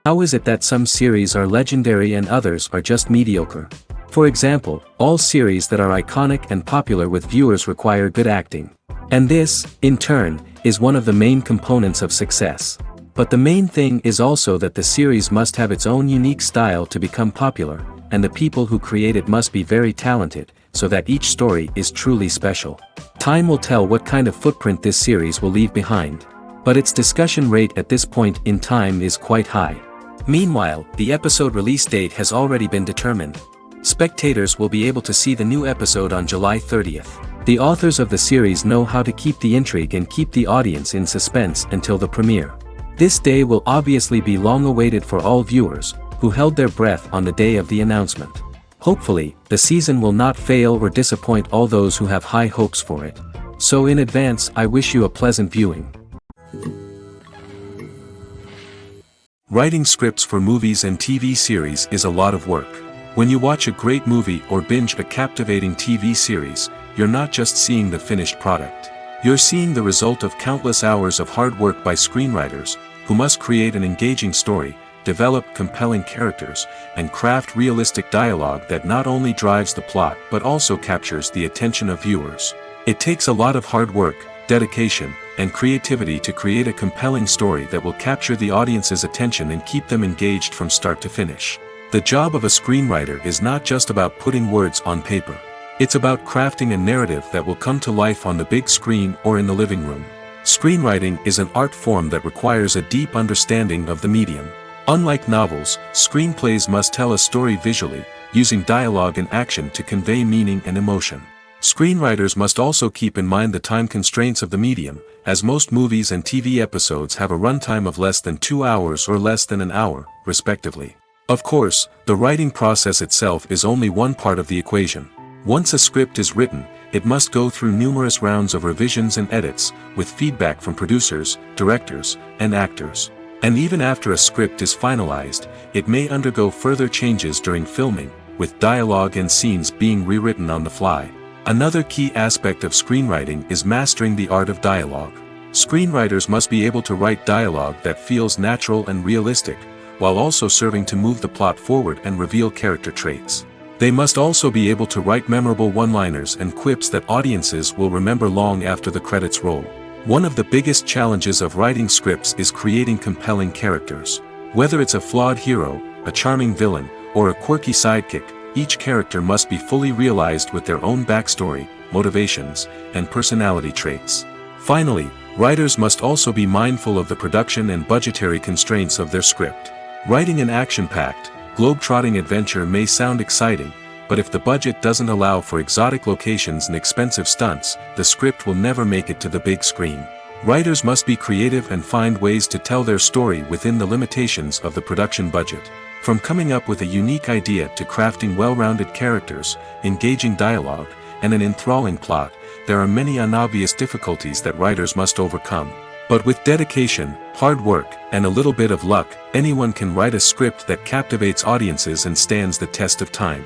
How is it that some series are legendary and others are just mediocre? For example, all series that are iconic and popular with viewers require good acting. And this, in turn, is one of the main components of success. But the main thing is also that the series must have its own unique style to become popular, and the people who create it must be very talented, so that each story is truly special. Time will tell what kind of footprint this series will leave behind. But its discussion rate at this point in time is quite high. Meanwhile, the episode release date has already been determined. Spectators will be able to see the new episode on July 30th. The authors of the series know how to keep the intrigue and keep the audience in suspense until the premiere. This day will obviously be long awaited for all viewers, who held their breath on the day of the announcement. Hopefully, the season will not fail or disappoint all those who have high hopes for it. So in advance, I wish you a pleasant viewing. Writing scripts for movies and TV series is a lot of work. When you watch a great movie or binge a captivating TV series, you're not just seeing the finished product. You're seeing the result of countless hours of hard work by screenwriters, who must create an engaging story, develop compelling characters, and craft realistic dialogue that not only drives the plot but also captures the attention of viewers. It takes a lot of hard work, dedication, and creativity to create a compelling story that will capture the audience's attention and keep them engaged from start to finish. The job of a screenwriter is not just about putting words on paper. It's about crafting a narrative that will come to life on the big screen or in the living room. Screenwriting is an art form that requires a deep understanding of the medium. Unlike novels, screenplays must tell a story visually, using dialogue and action to convey meaning and emotion. Screenwriters must also keep in mind the time constraints of the medium, as most movies and TV episodes have a runtime of less than 2 hours or less than an hour, respectively. Of course, the writing process itself is only one part of the equation. Once a script is written, it must go through numerous rounds of revisions and edits, with feedback from producers, directors, and actors. And even after a script is finalized, it may undergo further changes during filming, with dialogue and scenes being rewritten on the fly. Another key aspect of screenwriting is mastering the art of dialogue. Screenwriters must be able to write dialogue that feels natural and realistic, while also serving to move the plot forward and reveal character traits. They must also be able to write memorable one-liners and quips that audiences will remember long after the credits roll. One of the biggest challenges of writing scripts is creating compelling characters. Whether it's a flawed hero, a charming villain, or a quirky sidekick, each character must be fully realized with their own backstory, motivations, and personality traits. Finally, writers must also be mindful of the production and budgetary constraints of their script. Writing an action-packed, globe-trotting adventure may sound exciting, but if the budget doesn't allow for exotic locations and expensive stunts, the script will never make it to the big screen. Writers must be creative and find ways to tell their story within the limitations of the production budget. From coming up with a unique idea to crafting well-rounded characters, engaging dialogue, and an enthralling plot, there are many unobvious difficulties that writers must overcome. But with dedication, hard work, and a little bit of luck, anyone can write a script that captivates audiences and stands the test of time.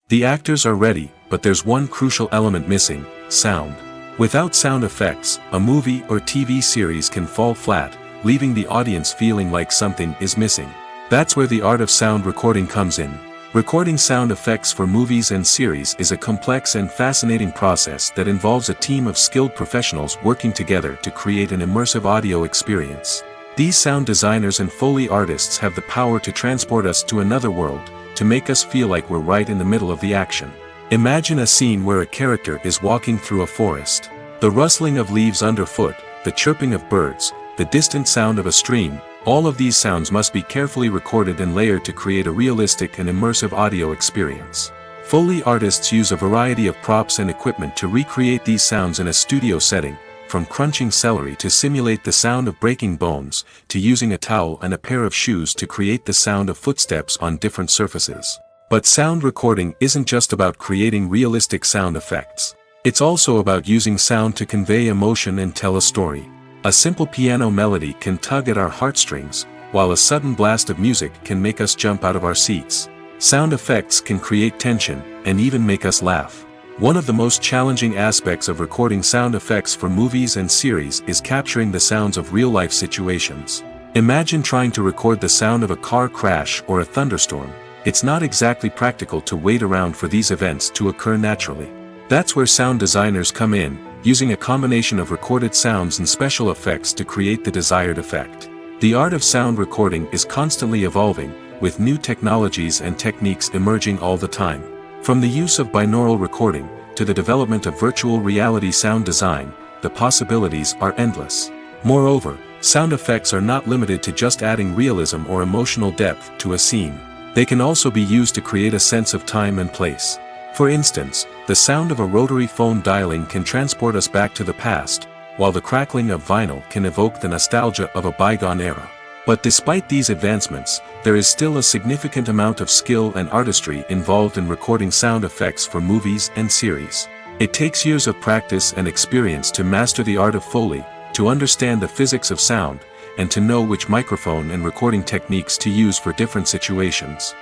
The actors are ready, but there's one crucial element missing: sound. Without sound effects, a movie or TV series can fall flat, leaving the audience feeling like something is missing. That's where the art of sound recording comes in. Recording sound effects for movies and series is a complex and fascinating process that involves a team of skilled professionals working together to create an immersive audio experience. These sound designers and Foley artists have the power to transport us to another world, to make us feel like we're right in the middle of the action. Imagine a scene where a character is walking through a forest. The rustling of leaves underfoot, the chirping of birds, the distant sound of a stream, all of these sounds must be carefully recorded and layered to create a realistic and immersive audio experience. Foley artists use a variety of props and equipment to recreate these sounds in a studio setting, from crunching celery to simulate the sound of breaking bones, to using a towel and a pair of shoes to create the sound of footsteps on different surfaces. But sound recording isn't just about creating realistic sound effects. It's also about using sound to convey emotion and tell a story. A simple piano melody can tug at our heartstrings, while a sudden blast of music can make us jump out of our seats. Sound effects can create tension, and even make us laugh. One of the most challenging aspects of recording sound effects for movies and series is capturing the sounds of real-life situations. Imagine trying to record the sound of a car crash or a thunderstorm. It's not exactly practical to wait around for these events to occur naturally. That's where sound designers come in, using a combination of recorded sounds and special effects to create the desired effect. The art of sound recording is constantly evolving, with new technologies and techniques emerging all the time. From the use of binaural recording, to the development of virtual reality sound design, the possibilities are endless. Moreover, sound effects are not limited to just adding realism or emotional depth to a scene. They can also be used to create a sense of time and place. For instance, the sound of a rotary phone dialing can transport us back to the past, while the crackling of vinyl can evoke the nostalgia of a bygone era. But despite these advancements, there is still a significant amount of skill and artistry involved in recording sound effects for movies and series. It takes years of practice and experience to master the art of Foley, to understand the physics of sound, and to know which microphone and recording techniques to use for different situations.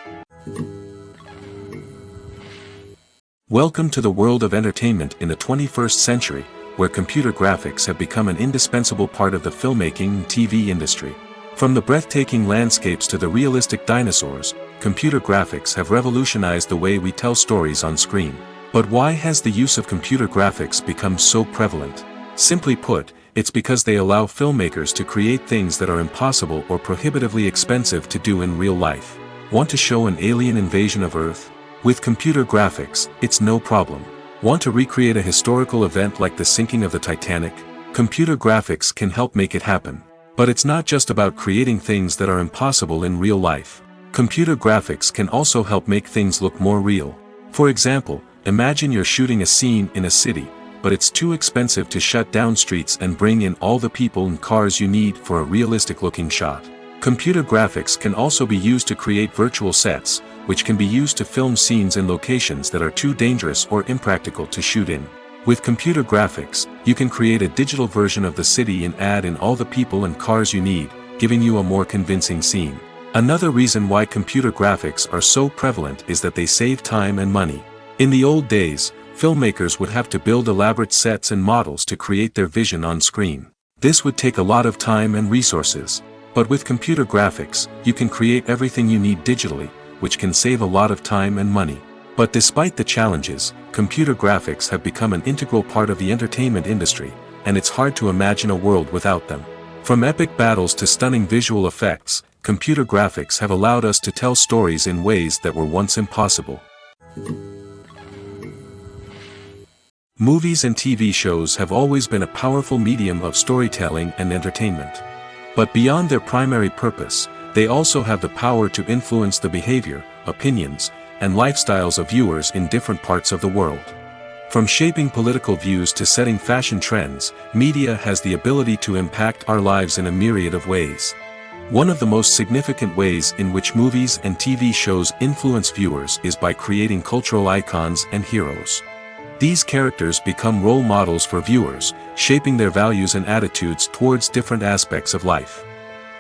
Welcome to the world of entertainment in the 21st century, where computer graphics have become an indispensable part of the filmmaking and TV industry. From the breathtaking landscapes to the realistic dinosaurs, computer graphics have revolutionized the way we tell stories on screen. But why has the use of computer graphics become so prevalent? Simply put, it's because they allow filmmakers to create things that are impossible or prohibitively expensive to do in real life. Want to show an alien invasion of Earth? With computer graphics, it's no problem. Want to recreate a historical event like the sinking of the Titanic? Computer graphics can help make it happen. But it's not just about creating things that are impossible in real life. Computer graphics can also help make things look more real. For example, imagine you're shooting a scene in a city, but it's too expensive to shut down streets and bring in all the people and cars you need for a realistic-looking shot. Computer graphics can also be used to create virtual sets, which can be used to film scenes in locations that are too dangerous or impractical to shoot in. With computer graphics, you can create a digital version of the city and add in all the people and cars you need, giving you a more convincing scene. Another reason why computer graphics are so prevalent is that they save time and money. In the old days, filmmakers would have to build elaborate sets and models to create their vision on screen. This would take a lot of time and resources. But with computer graphics, you can create everything you need digitally, which can save a lot of time and money. But despite the challenges, computer graphics have become an integral part of the entertainment industry, and it's hard to imagine a world without them. From epic battles to stunning visual effects, computer graphics have allowed us to tell stories in ways that were once impossible. Movies and TV shows have always been a powerful medium of storytelling and entertainment. But beyond their primary purpose, they also have the power to influence the behavior, opinions, and lifestyles of viewers in different parts of the world. From shaping political views to setting fashion trends, media has the ability to impact our lives in a myriad of ways. One of the most significant ways in which movies and TV shows influence viewers is by creating cultural icons and heroes. These characters become role models for viewers, shaping their values and attitudes towards different aspects of life.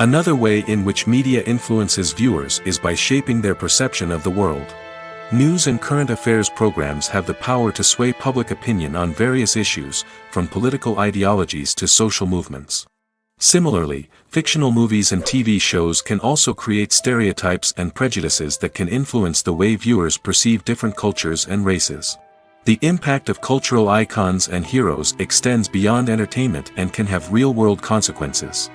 Another way in which media influences viewers is by shaping their perception of the world. News and current affairs programs have the power to sway public opinion on various issues, from political ideologies to social movements. Similarly, fictional movies and TV shows can also create stereotypes and prejudices that can influence the way viewers perceive different cultures and races. The impact of cultural icons and heroes extends beyond entertainment and can have real-world consequences.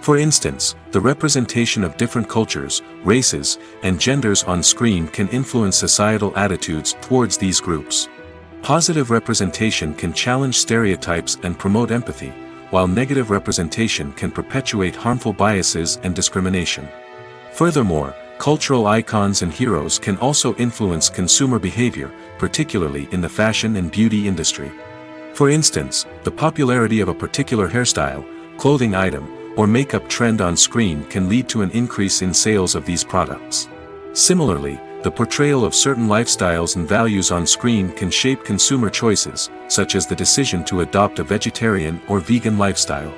For instance, the representation of different cultures, races, and genders on screen can influence societal attitudes towards these groups. Positive representation can challenge stereotypes and promote empathy, while negative representation can perpetuate harmful biases and discrimination. Furthermore, cultural icons and heroes can also influence consumer behavior, particularly in the fashion and beauty industry. For instance, the popularity of a particular hairstyle, clothing item, or makeup trend on screen can lead to an increase in sales of these products. Similarly, the portrayal of certain lifestyles and values on screen can shape consumer choices, such as the decision to adopt a vegetarian or vegan lifestyle.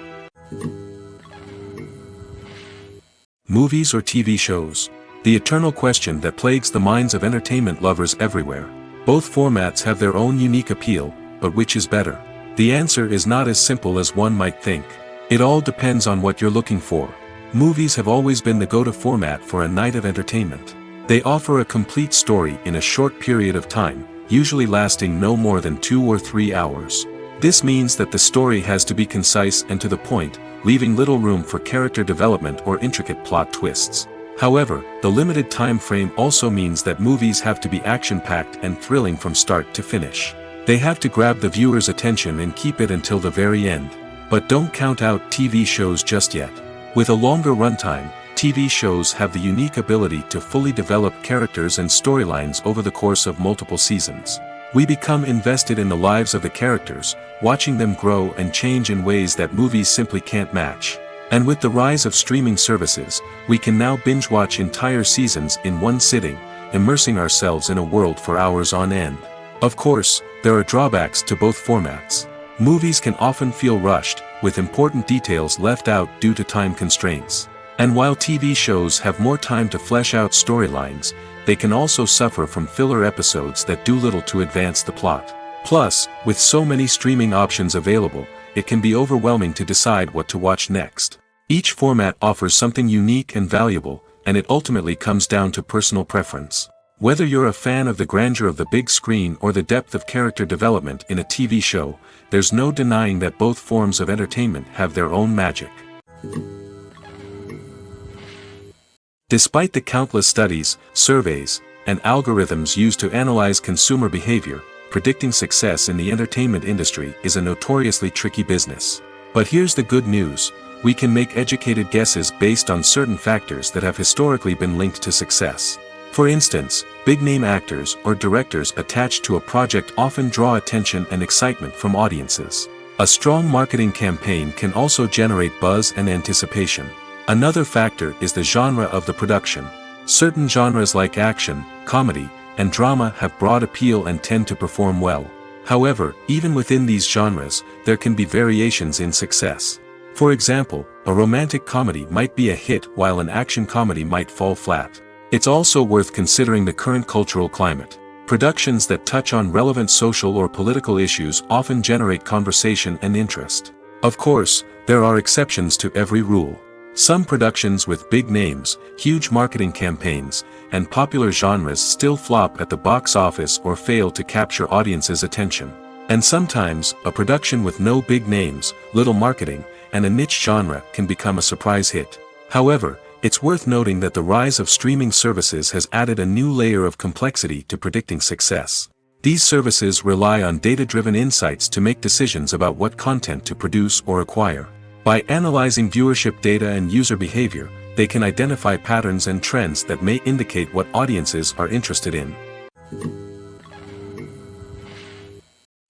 Movies or TV shows? The eternal question that plagues the minds of entertainment lovers everywhere. Both formats have their own unique appeal, but which is better? The answer is not as simple as one might think. It all depends on what you're looking for. Movies have always been the go-to format for a night of entertainment. They offer a complete story in a short period of time, usually lasting no more than 2 or 3 hours. This means that the story has to be concise and to the point, leaving little room for character development or intricate plot twists. However, the limited time frame also means that movies have to be action-packed and thrilling from start to finish. They have to grab the viewer's attention and keep it until the very end. But don't count out TV shows just yet. With a longer runtime, TV shows have the unique ability to fully develop characters and storylines over the course of multiple seasons. We become invested in the lives of the characters, watching them grow and change in ways that movies simply can't match. And with the rise of streaming services, we can now binge-watch entire seasons in one sitting, immersing ourselves in a world for hours on end. Of course, there are drawbacks to both formats. Movies can often feel rushed, with important details left out due to time constraints. And while TV shows have more time to flesh out storylines, they can also suffer from filler episodes that do little to advance the plot. Plus, with so many streaming options available, it can be overwhelming to decide what to watch next. Each format offers something unique and valuable, and it ultimately comes down to personal preference. Whether you're a fan of the grandeur of the big screen or the depth of character development in a TV show, there's no denying that both forms of entertainment have their own magic. Despite the countless studies, surveys, and algorithms used to analyze consumer behavior, predicting success in the entertainment industry is a notoriously tricky business. But here's the good news: we can make educated guesses based on certain factors that have historically been linked to success. For instance, big-name actors or directors attached to a project often draw attention and excitement from audiences. A strong marketing campaign can also generate buzz and anticipation. Another factor is the genre of the production. Certain genres like action, comedy, and drama have broad appeal and tend to perform well. However, even within these genres, there can be variations in success. For example, a romantic comedy might be a hit while an action comedy might fall flat. It's also worth considering the current cultural climate. Productions that touch on relevant social or political issues often generate conversation and interest. Of course, there are exceptions to every rule. Some productions with big names, huge marketing campaigns, and popular genres still flop at the box office or fail to capture audiences' attention. And sometimes, a production with no big names, little marketing, and a niche genre can become a surprise hit. However, it's worth noting that the rise of streaming services has added a new layer of complexity to predicting success. These services rely on data-driven insights to make decisions about what content to produce or acquire. By analyzing viewership data and user behavior, they can identify patterns and trends that may indicate what audiences are interested in.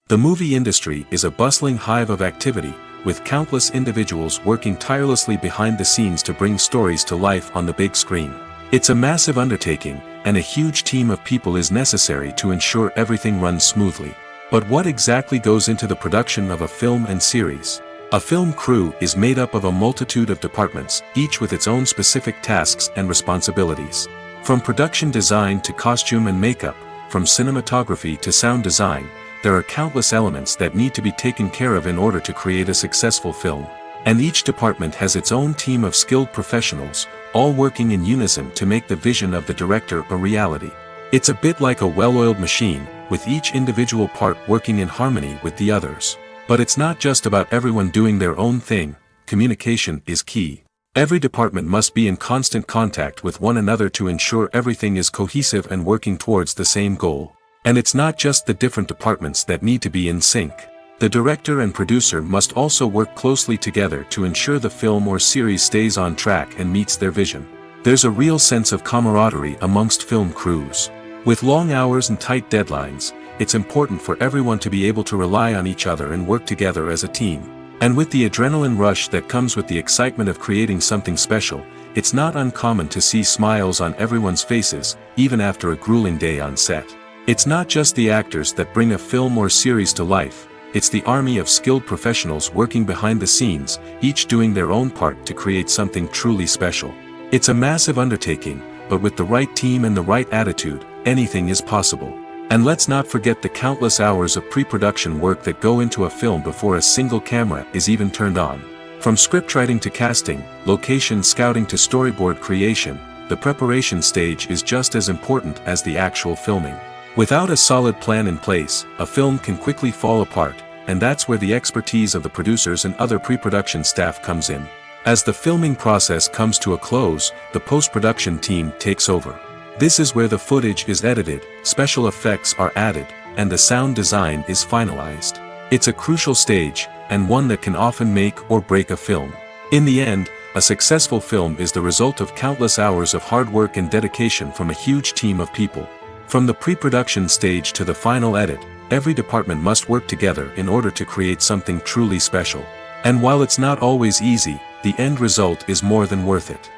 The movie industry is a bustling hive of activity, with countless individuals working tirelessly behind the scenes to bring stories to life on the big screen. It's a massive undertaking, and a huge team of people is necessary to ensure everything runs smoothly. But what exactly goes into the production of a film and series? A film crew is made up of a multitude of departments, each with its own specific tasks and responsibilities. From production design to costume and makeup, from cinematography to sound design, there are countless elements that need to be taken care of in order to create a successful film. And each department has its own team of skilled professionals, all working in unison to make the vision of the director a reality. It's a bit like a well-oiled machine, with each individual part working in harmony with the others. But it's not just about everyone doing their own thing. Communication is key. Every department must be in constant contact with one another to ensure everything is cohesive and working towards the same goal. And it's not just the different departments that need to be in sync. The director and producer must also work closely together to ensure the film or series stays on track and meets their vision. There's a real sense of camaraderie amongst film crews. With long hours and tight deadlines, it's important for everyone to be able to rely on each other and work together as a team. And with the adrenaline rush that comes with the excitement of creating something special, it's not uncommon to see smiles on everyone's faces, even after a grueling day on set. It's not just the actors that bring a film or series to life, it's the army of skilled professionals working behind the scenes, each doing their own part to create something truly special. It's a massive undertaking, but with the right team and the right attitude, anything is possible. And let's not forget the countless hours of pre-production work that go into a film before a single camera is even turned on. From scriptwriting to casting, location scouting to storyboard creation, the preparation stage is just as important as the actual filming. Without a solid plan in place, a film can quickly fall apart, and that's where the expertise of the producers and other pre-production staff comes in. As the filming process comes to a close, the post-production team takes over. This is where the footage is edited, special effects are added, and the sound design is finalized. It's a crucial stage, and one that can often make or break a film. In the end, a successful film is the result of countless hours of hard work and dedication from a huge team of people. From the pre-production stage to the final edit, every department must work together in order to create something truly special. And while it's not always easy, the end result is more than worth it.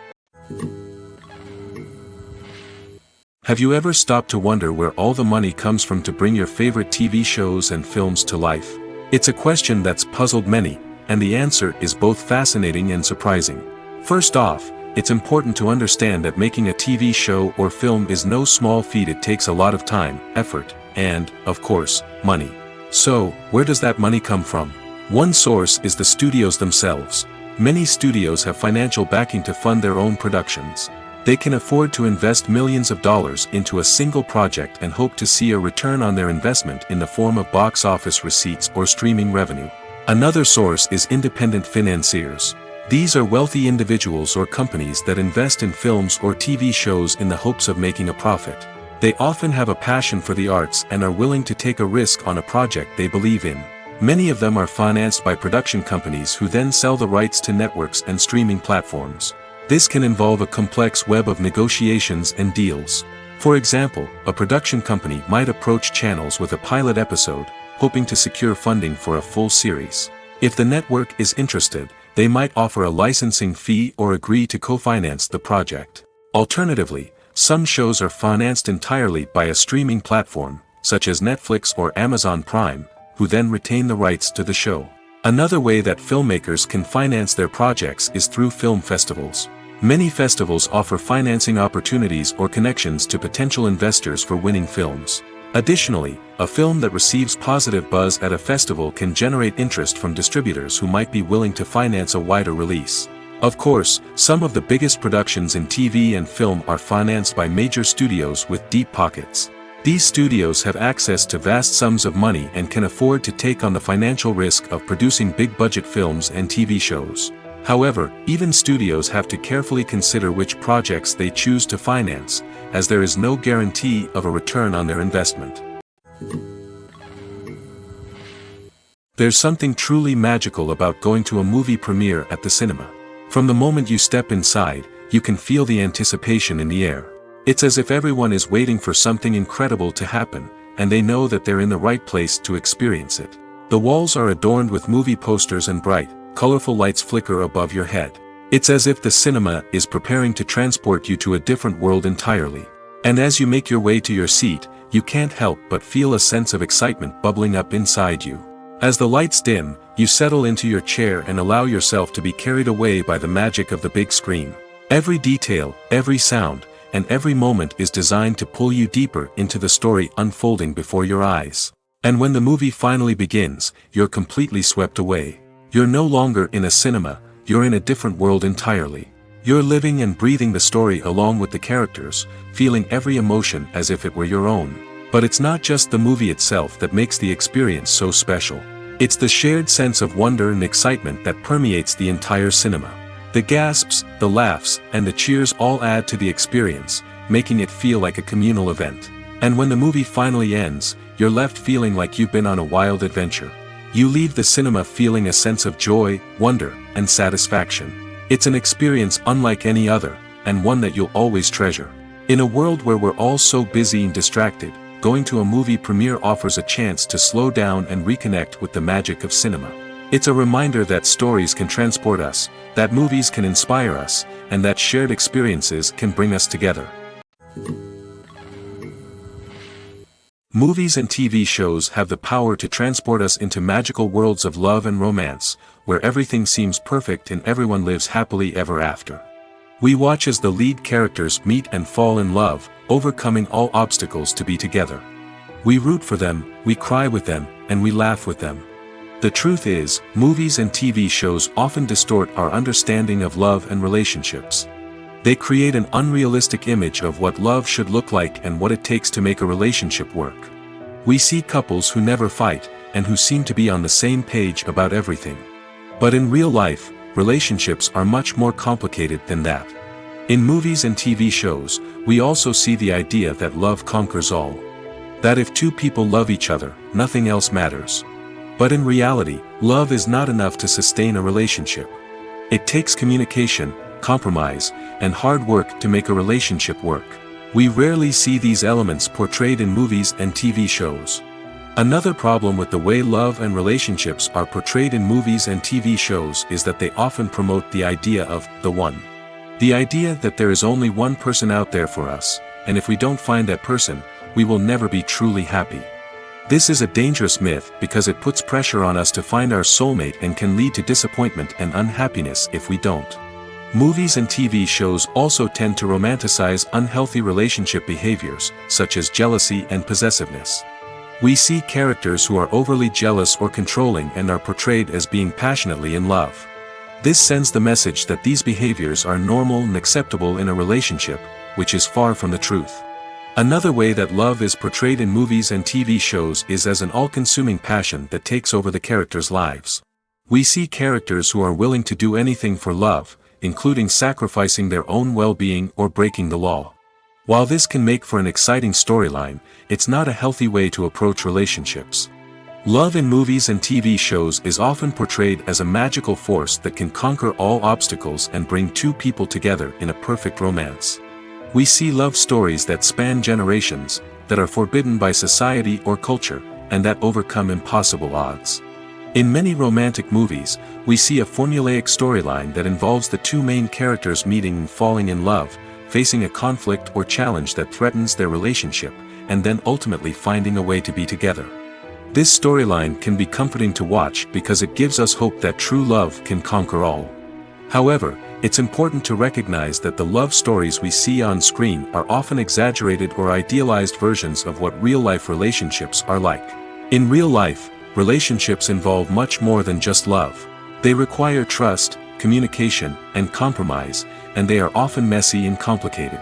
Have you ever stopped to wonder where all the money comes from to bring your favorite TV shows and films to life? It's a question that's puzzled many, and the answer is both fascinating and surprising. First off, it's important to understand that making a TV show or film is no small feat. It takes a lot of time, effort, and, of course, money. So, where does that money come from? One source is the studios themselves. Many studios have financial backing to fund their own productions. They can afford to invest millions of dollars into a single project and hope to see a return on their investment in the form of box office receipts or streaming revenue. Another source is independent financiers. These are wealthy individuals or companies that invest in films or TV shows in the hopes of making a profit. They often have a passion for the arts and are willing to take a risk on a project they believe in. Many of them are financed by production companies who then sell the rights to networks and streaming platforms. This can involve a complex web of negotiations and deals. For example, a production company might approach channels with a pilot episode, hoping to secure funding for a full series. If the network is interested, they might offer a licensing fee or agree to co-finance the project. Alternatively, some shows are financed entirely by a streaming platform, such as Netflix or Amazon Prime, who then retain the rights to the show. Another way that filmmakers can finance their projects is through film festivals. Many festivals offer financing opportunities or connections to potential investors for winning films. Additionally, a film that receives positive buzz at a festival can generate interest from distributors who might be willing to finance a wider release. Of course, some of the biggest productions in TV and film are financed by major studios with deep pockets. These studios have access to vast sums of money and can afford to take on the financial risk of producing big-budget films and TV shows. However, even studios have to carefully consider which projects they choose to finance, as there is no guarantee of a return on their investment. There's something truly magical about going to a movie premiere at the cinema. From the moment you step inside, you can feel the anticipation in the air. It's as if everyone is waiting for something incredible to happen, and they know that they're in the right place to experience it. The walls are adorned with movie posters and bright, colorful lights flicker above your head. It's as if the cinema is preparing to transport you to a different world entirely. And as you make your way to your seat, you can't help but feel a sense of excitement bubbling up inside you. As the lights dim, you settle into your chair and allow yourself to be carried away by the magic of the big screen. Every detail, every sound, and every moment is designed to pull you deeper into the story unfolding before your eyes. And when the movie finally begins, you're completely swept away. You're no longer in a cinema, you're in a different world entirely. You're living and breathing the story along with the characters, feeling every emotion as if it were your own. But it's not just the movie itself that makes the experience so special. It's the shared sense of wonder and excitement that permeates the entire cinema. The gasps, the laughs, and the cheers all add to the experience, making it feel like a communal event. And when the movie finally ends, you're left feeling like you've been on a wild adventure. You leave the cinema feeling a sense of joy, wonder, and satisfaction. It's an experience unlike any other, and one that you'll always treasure. In a world where we're all so busy and distracted, going to a movie premiere offers a chance to slow down and reconnect with the magic of cinema. It's a reminder that stories can transport us, that movies can inspire us, and that shared experiences can bring us together. Movies and TV shows have the power to transport us into magical worlds of love and romance, where everything seems perfect and everyone lives happily ever after. We watch as the lead characters meet and fall in love, overcoming all obstacles to be together. We root for them, we cry with them, and we laugh with them. The truth is, movies and TV shows often distort our understanding of love and relationships. They create an unrealistic image of what love should look like and what it takes to make a relationship work. We see couples who never fight, and who seem to be on the same page about everything. But in real life, relationships are much more complicated than that. In movies and TV shows, we also see the idea that love conquers all. That if two people love each other, nothing else matters. But in reality, love is not enough to sustain a relationship. It takes communication, compromise, and hard work to make a relationship work. We rarely see these elements portrayed in movies and TV shows. Another problem with the way love and relationships are portrayed in movies and TV shows is that they often promote the idea of the one. The idea that there is only one person out there for us, and if we don't find that person, we will never be truly happy. This is a dangerous myth because it puts pressure on us to find our soulmate and can lead to disappointment and unhappiness if we don't. Movies and TV shows also tend to romanticize unhealthy relationship behaviors, such as jealousy and possessiveness. We see characters who are overly jealous or controlling and are portrayed as being passionately in love. This sends the message that these behaviors are normal and acceptable in a relationship, which is far from the truth. Another way that love is portrayed in movies and TV shows is as an all-consuming passion that takes over the characters' lives. We see characters who are willing to do anything for love, including sacrificing their own well-being or breaking the law. While this can make for an exciting storyline, it's not a healthy way to approach relationships. Love in movies and TV shows is often portrayed as a magical force that can conquer all obstacles and bring two people together in a perfect romance. We see love stories that span generations, that are forbidden by society or culture, and that overcome impossible odds. In many romantic movies, we see a formulaic storyline that involves the two main characters meeting and falling in love, facing a conflict or challenge that threatens their relationship, and then ultimately finding a way to be together. This storyline can be comforting to watch because it gives us hope that true love can conquer all. However, it's important to recognize that the love stories we see on screen are often exaggerated or idealized versions of what real-life relationships are like. In real life, relationships involve much more than just love. They require trust, communication, and compromise, and they are often messy and complicated.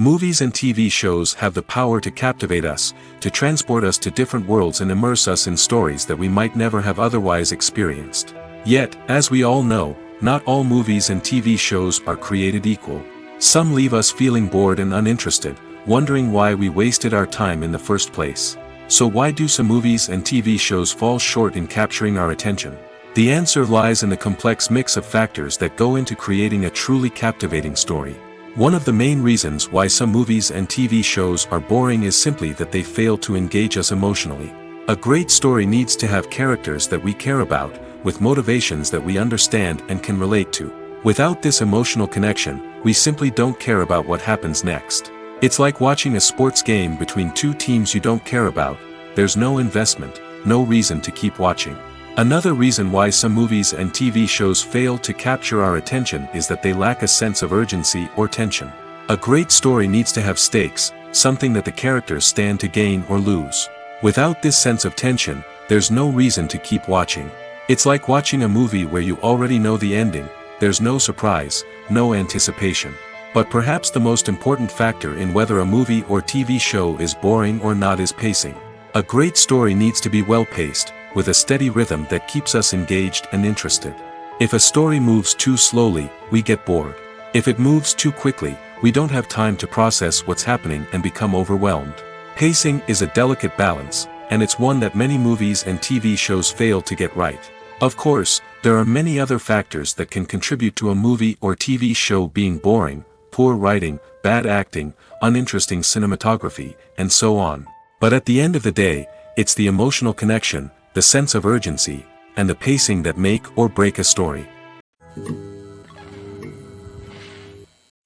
Movies and TV shows have the power to captivate us, to transport us to different worlds and immerse us in stories that we might never have otherwise experienced. Yet, as we all know, not all movies and TV shows are created equal. Some leave us feeling bored and uninterested, wondering why we wasted our time in the first place. So why do some movies and TV shows fall short in capturing our attention? The answer lies in the complex mix of factors that go into creating a truly captivating story. One of the main reasons why some movies and TV shows are boring is simply that they fail to engage us emotionally. A great story needs to have characters that we care about, with motivations that we understand and can relate to. Without this emotional connection, we simply don't care about what happens next. It's like watching a sports game between two teams you don't care about. There's no investment, no reason to keep watching. Another reason why some movies and TV shows fail to capture our attention is that they lack a sense of urgency or tension. A great story needs to have stakes, something that the characters stand to gain or lose. Without this sense of tension, there's no reason to keep watching. It's like watching a movie where you already know the ending. There's no surprise, no anticipation. But perhaps the most important factor in whether a movie or TV show is boring or not is pacing. A great story needs to be well-paced, with a steady rhythm that keeps us engaged and interested. If a story moves too slowly, we get bored. If it moves too quickly, we don't have time to process what's happening and become overwhelmed. Pacing is a delicate balance, and it's one that many movies and TV shows fail to get right. Of course, there are many other factors that can contribute to a movie or TV show being boring: poor writing, bad acting, uninteresting cinematography, and so on. But at the end of the day, it's the emotional connection, the sense of urgency, and the pacing that make or break a story.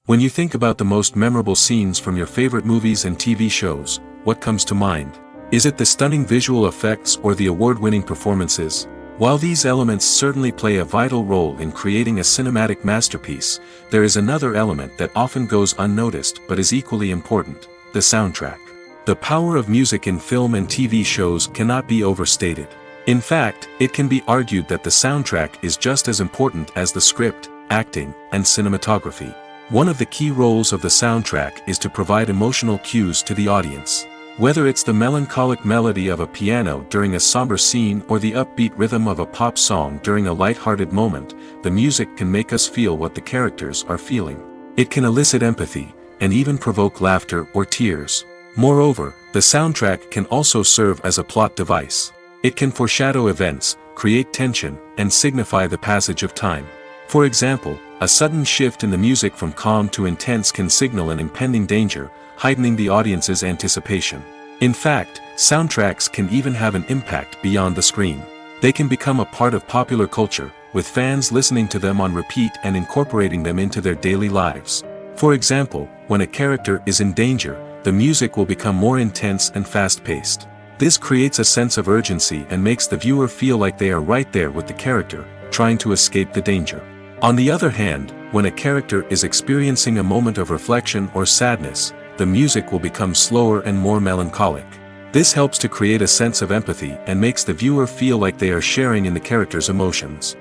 When you think about the most memorable scenes from your favorite movies and TV shows, what comes to mind? Is it the stunning visual effects or the award-winning performances? While these elements certainly play a vital role in creating a cinematic masterpiece, there is another element that often goes unnoticed but is equally important: the soundtrack. The power of music in film and TV shows cannot be overstated. In fact, it can be argued that the soundtrack is just as important as the script, acting, and cinematography. One of the key roles of the soundtrack is to provide emotional cues to the audience. Whether it's the melancholic melody of a piano during a somber scene or the upbeat rhythm of a pop song during a light-hearted moment, the music can make us feel what the characters are feeling. It can elicit empathy, and even provoke laughter or tears. Moreover, the soundtrack can also serve as a plot device. It can foreshadow events, create tension, and signify the passage of time. For example, a sudden shift in the music from calm to intense can signal an impending danger, heightening the audience's anticipation. In fact, soundtracks can even have an impact beyond the screen. They can become a part of popular culture, with fans listening to them on repeat and incorporating them into their daily lives. For example, when a character is in danger, the music will become more intense and fast-paced. This creates a sense of urgency and makes the viewer feel like they are right there with the character, trying to escape the danger. On the other hand, when a character is experiencing a moment of reflection or sadness, the music will become slower and more melancholic. This helps to create a sense of empathy and makes the viewer feel like they are sharing in the character's emotions.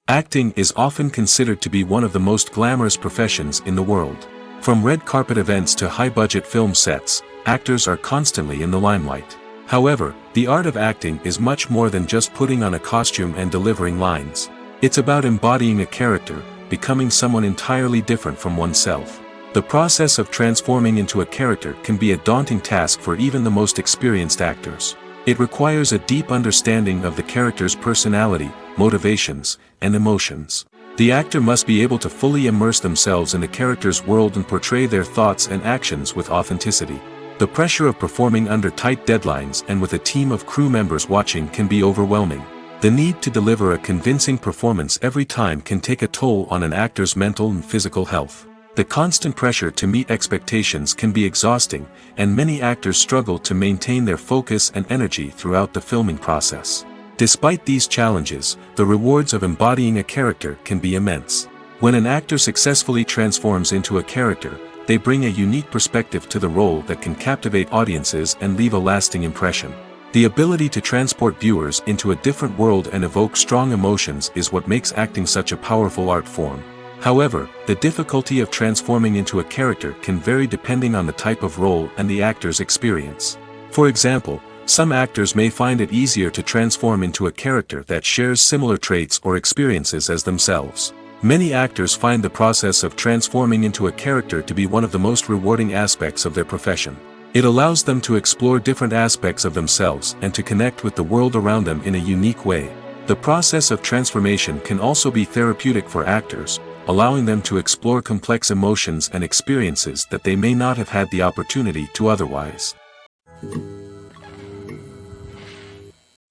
Acting is often considered to be one of the most glamorous professions in the world. From red carpet events to high-budget film sets, actors are constantly in the limelight. However, the art of acting is much more than just putting on a costume and delivering lines. It's about embodying a character, becoming someone entirely different from oneself. The process of transforming into a character can be a daunting task for even the most experienced actors. It requires a deep understanding of the character's personality, motivations, and emotions. The actor must be able to fully immerse themselves in the character's world and portray their thoughts and actions with authenticity. The pressure of performing under tight deadlines and with a team of crew members watching can be overwhelming. The need to deliver a convincing performance every time can take a toll on an actor's mental and physical health. The constant pressure to meet expectations can be exhausting, and many actors struggle to maintain their focus and energy throughout the filming process. Despite these challenges, the rewards of embodying a character can be immense. When an actor successfully transforms into a character, they bring a unique perspective to the role that can captivate audiences and leave a lasting impression. The ability to transport viewers into a different world and evoke strong emotions is what makes acting such a powerful art form. However, the difficulty of transforming into a character can vary depending on the type of role and the actor's experience. For example, some actors may find it easier to transform into a character that shares similar traits or experiences as themselves. Many actors find the process of transforming into a character to be one of the most rewarding aspects of their profession. It allows them to explore different aspects of themselves and to connect with the world around them in a unique way. The process of transformation can also be therapeutic for actors, allowing them to explore complex emotions and experiences that they may not have had the opportunity to otherwise.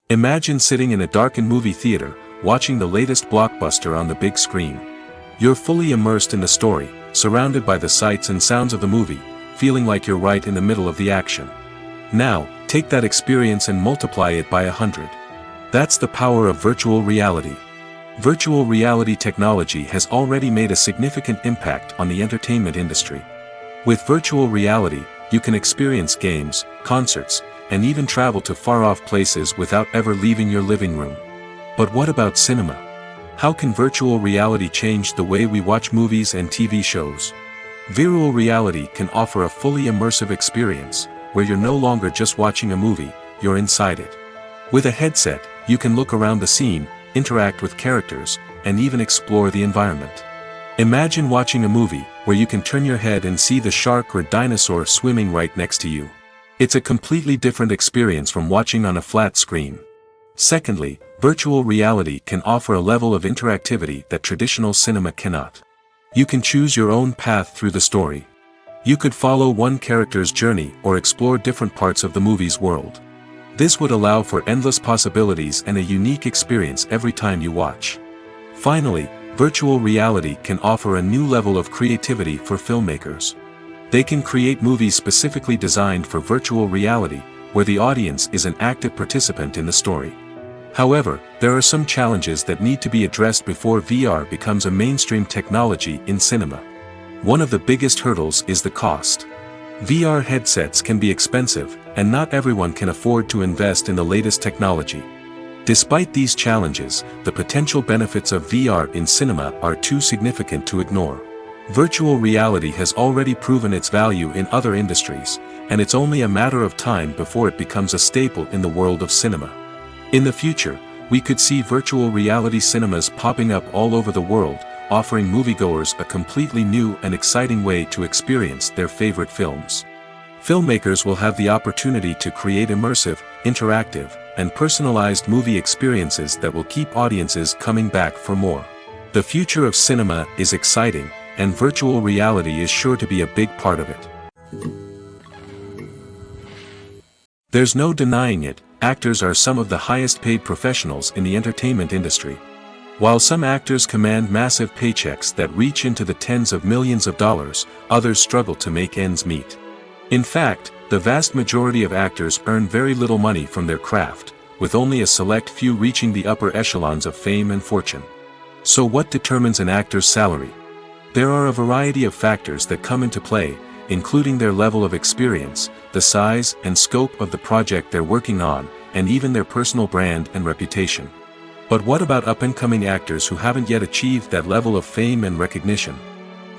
Imagine sitting in a darkened movie theater, watching the latest blockbuster on the big screen. You're fully immersed in the story, surrounded by the sights and sounds of the movie, feeling like you're right in the middle of the action. Now, take that experience and multiply it by 100. That's the power of virtual reality. Virtual reality technology has already made a significant impact on the entertainment industry. With virtual reality, you can experience games, concerts, and even travel to far-off places without ever leaving your living room. But what about cinema? How can virtual reality change the way we watch movies and TV shows? Virtual reality can offer a fully immersive experience, where you're no longer just watching a movie, you're inside it. With a headset, you can look around the scene, interact with characters, and even explore the environment. Imagine watching a movie where you can turn your head and see the shark or dinosaur swimming right next to you. It's a completely different experience from watching on a flat screen. Secondly, virtual reality can offer a level of interactivity that traditional cinema cannot. You can choose your own path through the story. You could follow one character's journey or explore different parts of the movie's world. This would allow for endless possibilities and a unique experience every time you watch. Finally, virtual reality can offer a new level of creativity for filmmakers. They can create movies specifically designed for virtual reality, where the audience is an active participant in the story. However, there are some challenges that need to be addressed before VR becomes a mainstream technology in cinema. One of the biggest hurdles is the cost. VR headsets can be expensive, and not everyone can afford to invest in the latest technology. Despite these challenges, the potential benefits of VR in cinema are too significant to ignore. Virtual reality has already proven its value in other industries, and it's only a matter of time before it becomes a staple in the world of cinema. In the future, we could see virtual reality cinemas popping up all over the world, offering moviegoers a completely new and exciting way to experience their favorite films. Filmmakers will have the opportunity to create immersive, interactive, and personalized movie experiences that will keep audiences coming back for more. The future of cinema is exciting, and virtual reality is sure to be a big part of it. There's no denying it, actors are some of the highest paid professionals in the entertainment industry. While some actors command massive paychecks that reach into the tens of millions of dollars, others struggle to make ends meet. In fact, the vast majority of actors earn very little money from their craft, with only a select few reaching the upper echelons of fame and fortune. So what determines an actor's salary? There are a variety of factors that come into play, including their level of experience, the size and scope of the project they're working on, and even their personal brand and reputation. But what about up-and-coming actors who haven't yet achieved that level of fame and recognition?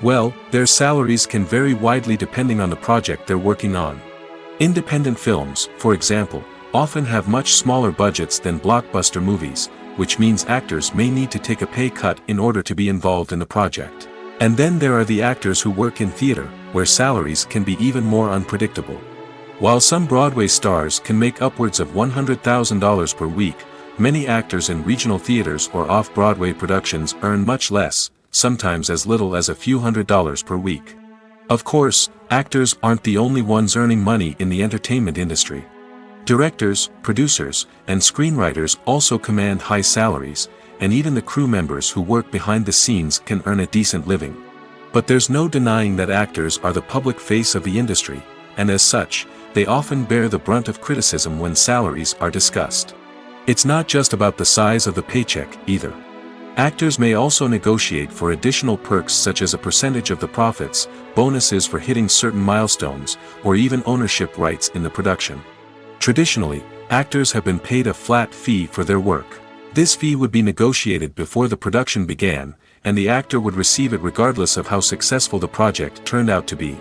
Well, their salaries can vary widely depending on the project they're working on. Independent films, for example, often have much smaller budgets than blockbuster movies, which means actors may need to take a pay cut in order to be involved in the project. And then there are the actors who work in theater, where salaries can be even more unpredictable. While some Broadway stars can make upwards of $100,000 per week, many actors in regional theaters or off-Broadway productions earn much less, sometimes as little as a few $100s per week. Of course, actors aren't the only ones earning money in the entertainment industry. Directors, producers, and screenwriters also command high salaries, and even the crew members who work behind the scenes can earn a decent living. But there's no denying that actors are the public face of the industry, and as such, they often bear the brunt of criticism when salaries are discussed. It's not just about the size of the paycheck, either. Actors may also negotiate for additional perks such as a percentage of the profits, bonuses for hitting certain milestones, or even ownership rights in the production. Traditionally, actors have been paid a flat fee for their work. This fee would be negotiated before the production began, and the actor would receive it regardless of how successful the project turned out to be.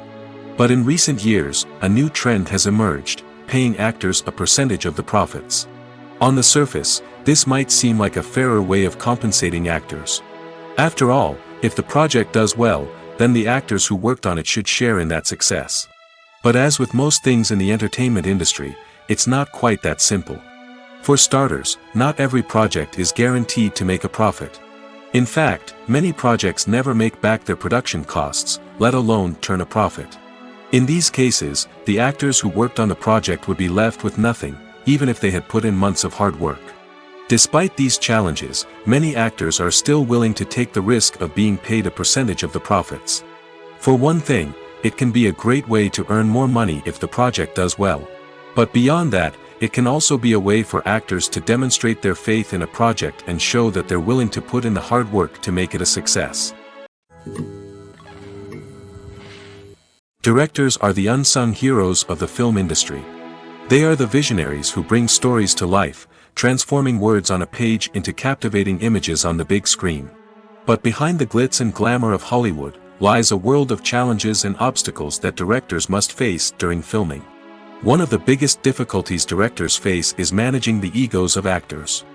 But in recent years, a new trend has emerged, paying actors a percentage of the profits. On the surface, this might seem like a fairer way of compensating actors. After all, if the project does well, then the actors who worked on it should share in that success. But as with most things in the entertainment industry, it's not quite that simple. For starters, not every project is guaranteed to make a profit. In fact, many projects never make back their production costs, let alone turn a profit. In these cases, the actors who worked on the project would be left with nothing, even if they had put in months of hard work. Despite these challenges, many actors are still willing to take the risk of being paid a percentage of the profits. For one thing, it can be a great way to earn more money if the project does well. But beyond that, it can also be a way for actors to demonstrate their faith in a project and show that they're willing to put in the hard work to make it a success. Directors are the unsung heroes of the film industry. They are the visionaries who bring stories to life, transforming words on a page into captivating images on the big screen. But behind the glitz and glamour of Hollywood, lies a world of challenges and obstacles that directors must face during filming. One of the biggest difficulties directors face is managing the egos of actors.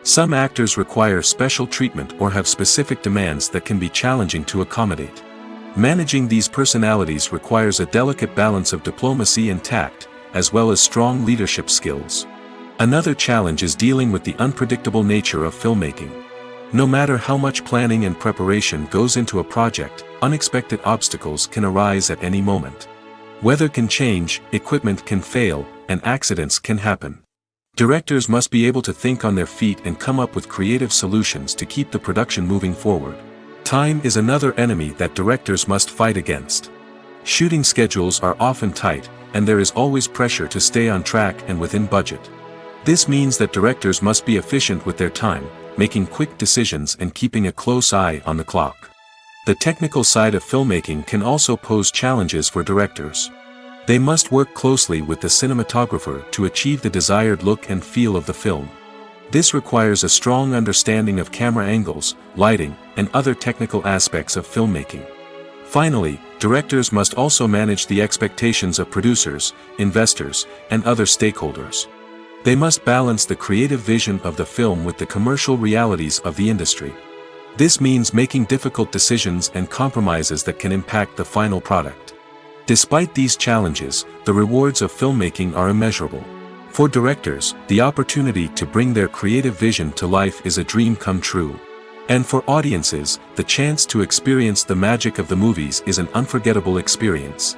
Some actors require special treatment or have specific demands that can be challenging to accommodate. Managing these personalities requires a delicate balance of diplomacy and tact, as well as strong leadership skills. Another challenge is dealing with the unpredictable nature of filmmaking. No matter how much planning and preparation goes into a project, unexpected obstacles can arise at any moment. Weather can change, equipment can fail, and accidents can happen. Directors must be able to think on their feet and come up with creative solutions to keep the production moving forward. Time is another enemy that directors must fight against. Shooting schedules are often tight, and there is always pressure to stay on track and within budget. This means that directors must be efficient with their time, making quick decisions and keeping a close eye on the clock. The technical side of filmmaking can also pose challenges for directors. They must work closely with the cinematographer to achieve the desired look and feel of the film. This requires a strong understanding of camera angles, lighting, and other technical aspects of filmmaking. Finally, directors must also manage the expectations of producers, investors, and other stakeholders. They must balance the creative vision of the film with the commercial realities of the industry. This means making difficult decisions and compromises that can impact the final product. Despite these challenges, the rewards of filmmaking are immeasurable. For directors, the opportunity to bring their creative vision to life is a dream come true. And for audiences, the chance to experience the magic of the movies is an unforgettable experience.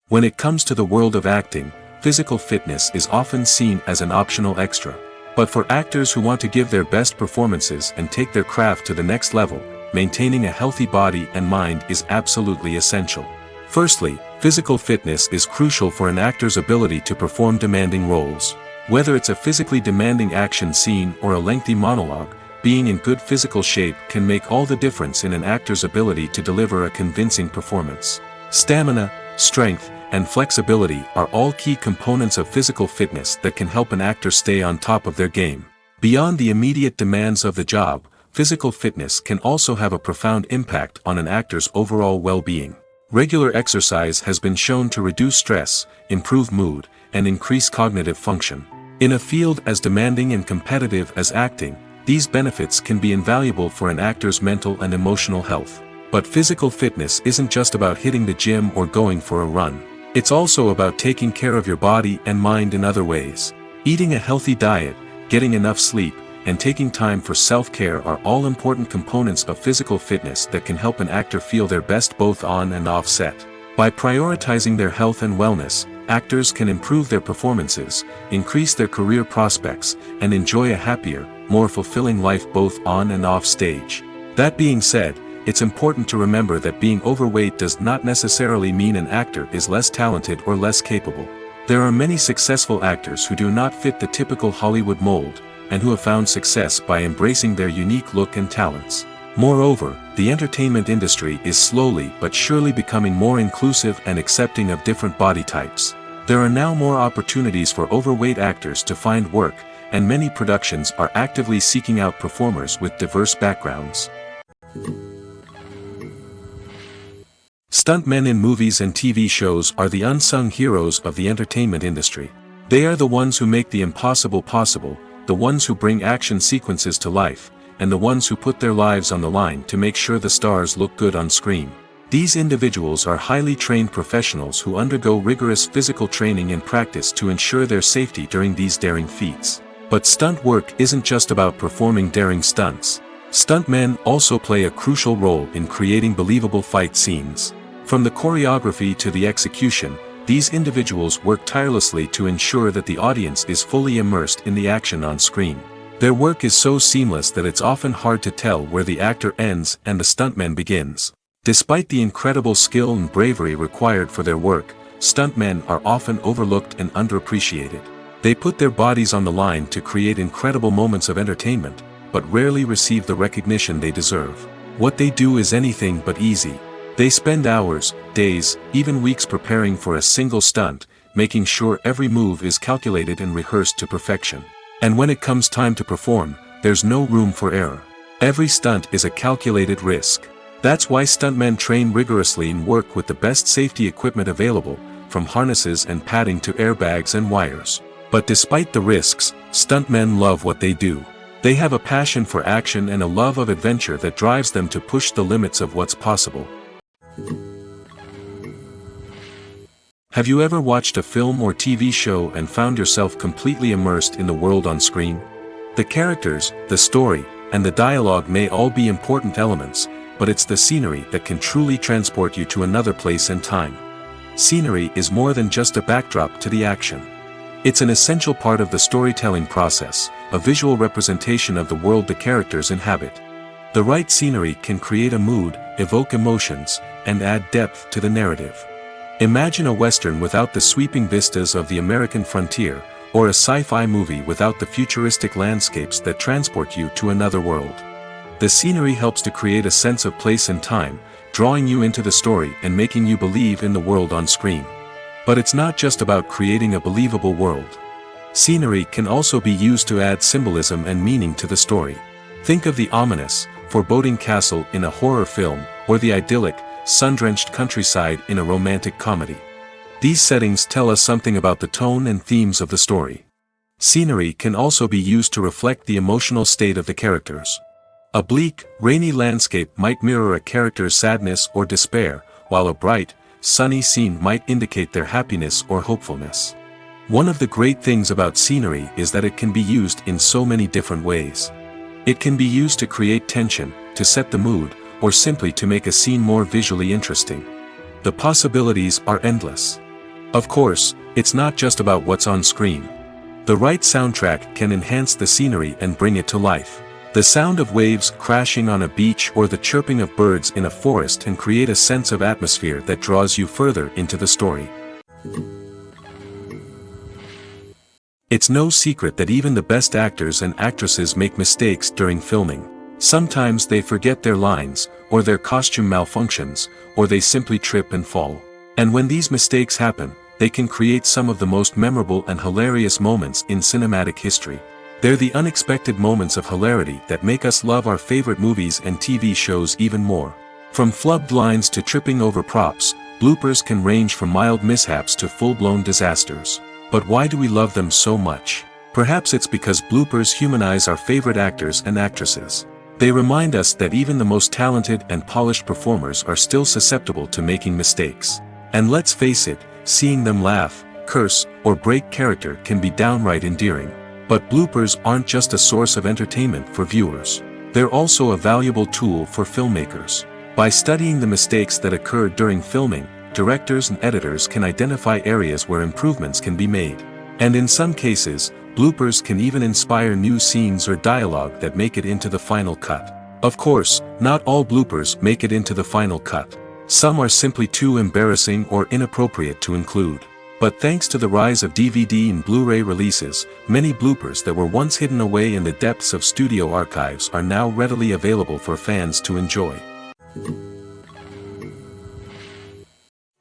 When it comes to the world of acting, physical fitness is often seen as an optional extra. But for actors who want to give their best performances and take their craft to the next level, maintaining a healthy body and mind is absolutely essential. Firstly, physical fitness is crucial for an actor's ability to perform demanding roles. Whether it's a physically demanding action scene or a lengthy monologue, being in good physical shape can make all the difference in an actor's ability to deliver a convincing performance. Stamina, strength, and flexibility are all key components of physical fitness that can help an actor stay on top of their game. Beyond the immediate demands of the job, physical fitness can also have a profound impact on an actor's overall well-being. Regular exercise has been shown to reduce stress, improve mood, and increase cognitive function. In a field as demanding and competitive as acting, these benefits can be invaluable for an actor's mental and emotional health. But physical fitness isn't just about hitting the gym or going for a run. It's also about taking care of your body and mind in other ways. Eating a healthy diet, getting enough sleep, and taking time for self-care are all important components of physical fitness that can help an actor feel their best both on and off set. By prioritizing their health and wellness, actors can improve their performances, increase their career prospects, and enjoy a happier, more fulfilling life both on and off stage. That being said, it's important to remember that being overweight does not necessarily mean an actor is less talented or less capable. There are many successful actors who do not fit the typical Hollywood mold, and who have found success by embracing their unique look and talents. Moreover, the entertainment industry is slowly but surely becoming more inclusive and accepting of different body types. There are now more opportunities for overweight actors to find work, and many productions are actively seeking out performers with diverse backgrounds. Stuntmen in movies and TV shows are the unsung heroes of the entertainment industry. They are the ones who make the impossible possible, the ones who bring action sequences to life, and the ones who put their lives on the line to make sure the stars look good on screen. These individuals are highly trained professionals who undergo rigorous physical training and practice to ensure their safety during these daring feats. But stunt work isn't just about performing daring stunts. Stuntmen also play a crucial role in creating believable fight scenes. From the choreography to the execution, these individuals work tirelessly to ensure that the audience is fully immersed in the action on screen. Their work is so seamless that it's often hard to tell where the actor ends and the stuntman begins. Despite the incredible skill and bravery required for their work, stuntmen are often overlooked and underappreciated. They put their bodies on the line to create incredible moments of entertainment, but rarely receive the recognition they deserve. What they do is anything but easy. They spend hours, days, even weeks preparing for a single stunt, making sure every move is calculated and rehearsed to perfection. And when it comes time to perform, there's no room for error. Every stunt is a calculated risk. That's why stuntmen train rigorously and work with the best safety equipment available, from harnesses and padding to airbags and wires. But despite the risks, stuntmen love what they do. They have a passion for action and a love of adventure that drives them to push the limits of what's possible. Have you ever watched a film or TV show and found yourself completely immersed in the world on screen? The characters, the story, and the dialogue may all be important elements, but it's the scenery that can truly transport you to another place and time. Scenery is more than just a backdrop to the action. It's an essential part of the storytelling process, a visual representation of the world the characters inhabit. The right scenery can create a mood, evoke emotions, and add depth to the narrative. Imagine a Western without the sweeping vistas of the American frontier, or a sci-fi movie without the futuristic landscapes that transport you to another world. The scenery helps to create a sense of place and time, drawing you into the story and making you believe in the world on screen. But it's not just about creating a believable world. Scenery can also be used to add symbolism and meaning to the story. Think of the ominous, foreboding castle in a horror film, or the idyllic, sun-drenched countryside in a romantic comedy. These settings tell us something about the tone and themes of the story. Scenery can also be used to reflect the emotional state of the characters. A bleak, rainy landscape might mirror a character's sadness or despair, while a bright, sunny scene might indicate their happiness or hopefulness. One of the great things about scenery is that it can be used in so many different ways. It can be used to create tension, to set the mood, or simply to make a scene more visually interesting. The possibilities are endless. Of course, it's not just about what's on screen. The right soundtrack can enhance the scenery and bring it to life. The sound of waves crashing on a beach or the chirping of birds in a forest can create a sense of atmosphere that draws you further into the story. It's no secret that even the best actors and actresses make mistakes during filming. Sometimes they forget their lines, or their costume malfunctions, or they simply trip and fall. And when these mistakes happen, they can create some of the most memorable and hilarious moments in cinematic history. They're the unexpected moments of hilarity that make us love our favorite movies and TV shows even more. From flubbed lines to tripping over props, bloopers can range from mild mishaps to full-blown disasters. But why do we love them so much? Perhaps it's because bloopers humanize our favorite actors and actresses. They remind us that even the most talented and polished performers are still susceptible to making mistakes. And let's face it, seeing them laugh, curse, or break character can be downright endearing. But bloopers aren't just a source of entertainment for viewers. They're also a valuable tool for filmmakers. By studying the mistakes that occurred during filming, directors and editors can identify areas where improvements can be made. And in some cases, bloopers can even inspire new scenes or dialogue that make it into the final cut. Of course, not all bloopers make it into the final cut. Some are simply too embarrassing or inappropriate to include. But thanks to the rise of DVD and Blu-ray releases, many bloopers that were once hidden away in the depths of studio archives are now readily available for fans to enjoy.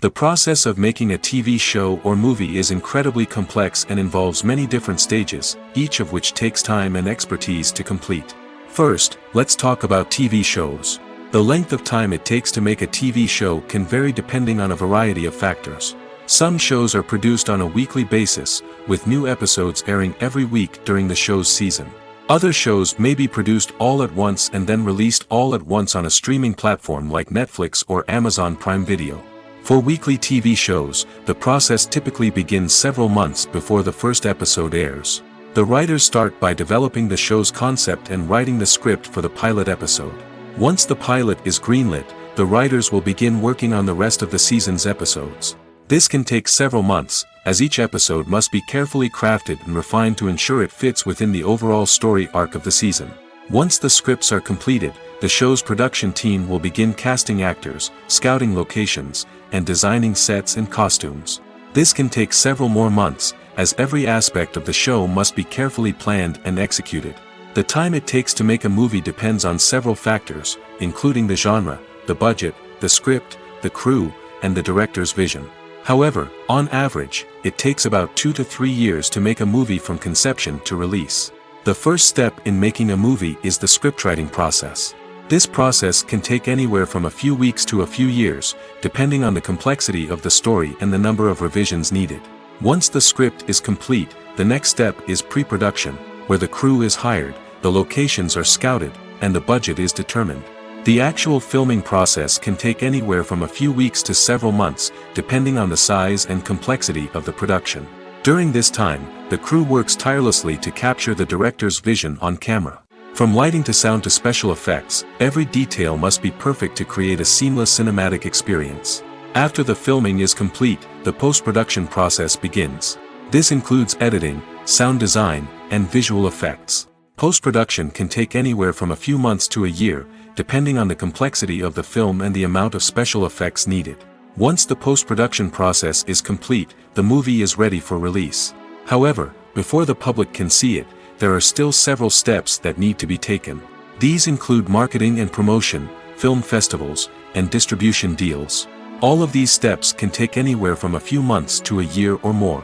The process of making a TV show or movie is incredibly complex and involves many different stages, each of which takes time and expertise to complete. First, let's talk about TV shows. The length of time it takes to make a TV show can vary depending on a variety of factors. Some shows are produced on a weekly basis, with new episodes airing every week during the show's season. Other shows may be produced all at once and then released all at once on a streaming platform like Netflix or Amazon Prime Video. For weekly TV shows, the process typically begins several months before the first episode airs. The writers start by developing the show's concept and writing the script for the pilot episode. Once the pilot is greenlit, the writers will begin working on the rest of the season's episodes. This can take several months, as each episode must be carefully crafted and refined to ensure it fits within the overall story arc of the season. Once the scripts are completed, the show's production team will begin casting actors, scouting locations, and designing sets and costumes. This can take several more months, as every aspect of the show must be carefully planned and executed. The time it takes to make a movie depends on several factors, including the genre, the budget, the script, the crew, and the director's vision. However, on average, it takes about 2 to 3 years to make a movie from conception to release. The first step in making a movie is the scriptwriting process. This process can take anywhere from a few weeks to a few years, depending on the complexity of the story and the number of revisions needed. Once the script is complete, the next step is pre-production, where the crew is hired, the locations are scouted, and the budget is determined. The actual filming process can take anywhere from a few weeks to several months, depending on the size and complexity of the production. During this time, the crew works tirelessly to capture the director's vision on camera. From lighting to sound to special effects, every detail must be perfect to create a seamless cinematic experience. After the filming is complete, the post-production process begins. This includes editing, sound design, and visual effects. Post-production can take anywhere from a few months to a year, depending on the complexity of the film and the amount of special effects needed. Once the post-production process is complete, the movie is ready for release. However, before the public can see it, there are still several steps that need to be taken. These include marketing and promotion, film festivals, and distribution deals. All of these steps can take anywhere from a few months to a year or more.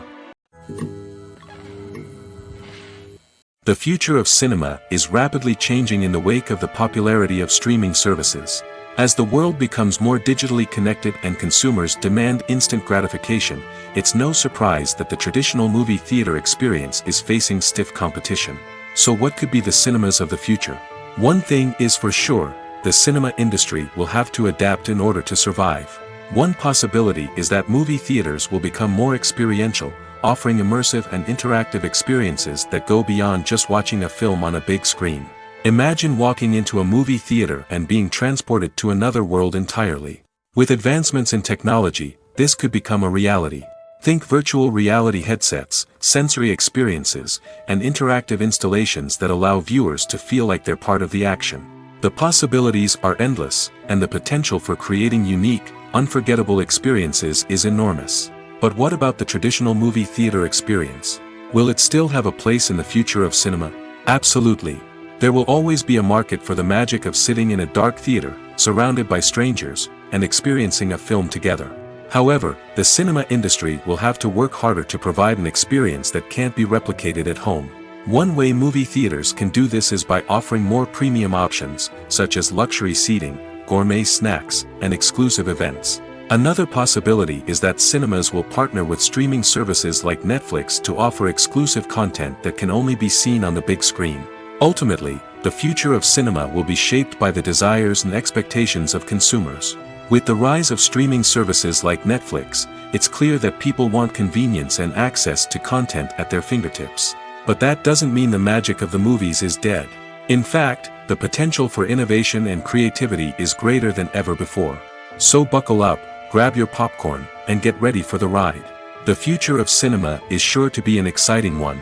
The future of cinema is rapidly changing in the wake of the popularity of streaming services. As the world becomes more digitally connected and consumers demand instant gratification, it's no surprise that the traditional movie theater experience is facing stiff competition. So what could be the cinemas of the future? One thing is for sure, the cinema industry will have to adapt in order to survive. One possibility is that movie theaters will become more experiential, offering immersive and interactive experiences that go beyond just watching a film on a big screen. Imagine walking into a movie theater and being transported to another world entirely. With advancements in technology, this could become a reality. Think virtual reality headsets, sensory experiences, and interactive installations that allow viewers to feel like they're part of the action. The possibilities are endless, and the potential for creating unique, unforgettable experiences is enormous. But what about the traditional movie theater experience? Will it still have a place in the future of cinema? Absolutely. There will always be a market for the magic of sitting in a dark theater, surrounded by strangers, and experiencing a film together. However, the cinema industry will have to work harder to provide an experience that can't be replicated at home. One way movie theaters can do this is by offering more premium options, such as luxury seating, gourmet snacks, and exclusive events. Another possibility is that cinemas will partner with streaming services like Netflix to offer exclusive content that can only be seen on the big screen. Ultimately, the future of cinema will be shaped by the desires and expectations of consumers. With the rise of streaming services like Netflix, it's clear that people want convenience and access to content at their fingertips. But that doesn't mean the magic of the movies is dead. In fact, the potential for innovation and creativity is greater than ever before. So buckle up, grab your popcorn, and get ready for the ride. The future of cinema is sure to be an exciting one.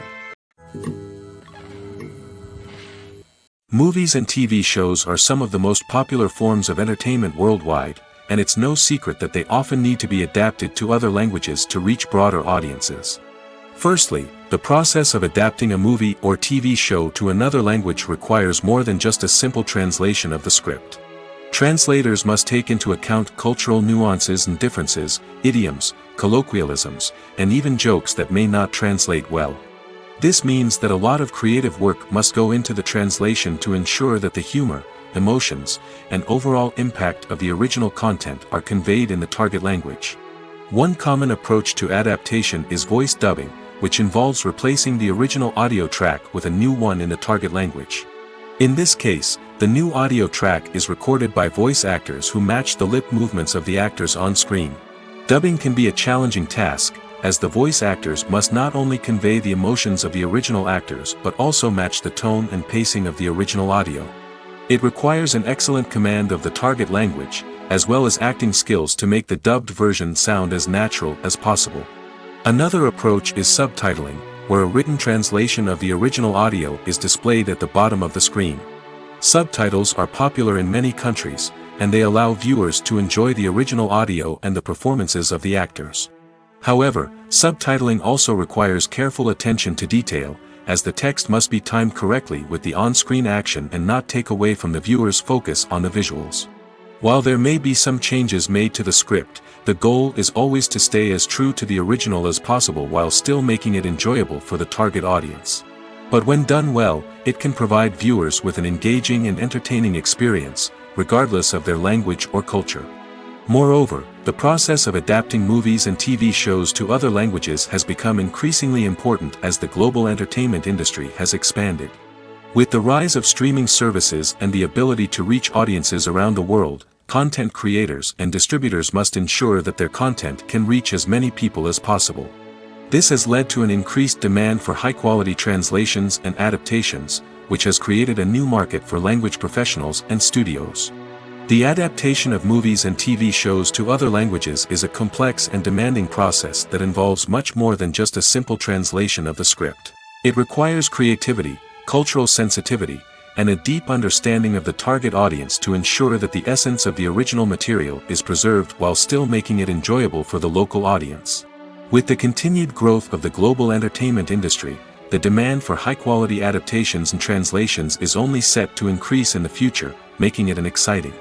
Movies and TV shows are some of the most popular forms of entertainment worldwide, and it's no secret that they often need to be adapted to other languages to reach broader audiences. Firstly, the process of adapting a movie or TV show to another language requires more than just a simple translation of the script. Translators must take into account cultural nuances and differences, idioms, colloquialisms, and even jokes that may not translate well. This means that a lot of creative work must go into the translation to ensure that the humor, emotions, and overall impact of the original content are conveyed in the target language. One common approach to adaptation is voice dubbing, which involves replacing the original audio track with a new one in the target language. In this case, the new audio track is recorded by voice actors who match the lip movements of the actors on screen. Dubbing can be a challenging task, as the voice actors must not only convey the emotions of the original actors but also match the tone and pacing of the original audio. It requires an excellent command of the target language, as well as acting skills to make the dubbed version sound as natural as possible. Another approach is subtitling, where a written translation of the original audio is displayed at the bottom of the screen. Subtitles are popular in many countries, and they allow viewers to enjoy the original audio and the performances of the actors. However, subtitling also requires careful attention to detail, as the text must be timed correctly with the on-screen action and not take away from the viewer's focus on the visuals. While there may be some changes made to the script, the goal is always to stay as true to the original as possible while still making it enjoyable for the target audience. But when done well, it can provide viewers with an engaging and entertaining experience, regardless of their language or culture. Moreover, the process of adapting movies and TV shows to other languages has become increasingly important as the global entertainment industry has expanded. With the rise of streaming services and the ability to reach audiences around the world, content creators and distributors must ensure that their content can reach as many people as possible. This has led to an increased demand for high-quality translations and adaptations, which has created a new market for language professionals and studios. The adaptation of movies and TV shows to other languages is a complex and demanding process that involves much more than just a simple translation of the script. It requires creativity, cultural sensitivity, and a deep understanding of the target audience to ensure that the essence of the original material is preserved while still making it enjoyable for the local audience. With the continued growth of the global entertainment industry, the demand for high-quality adaptations and translations is only set to increase in the future, making it an exciting.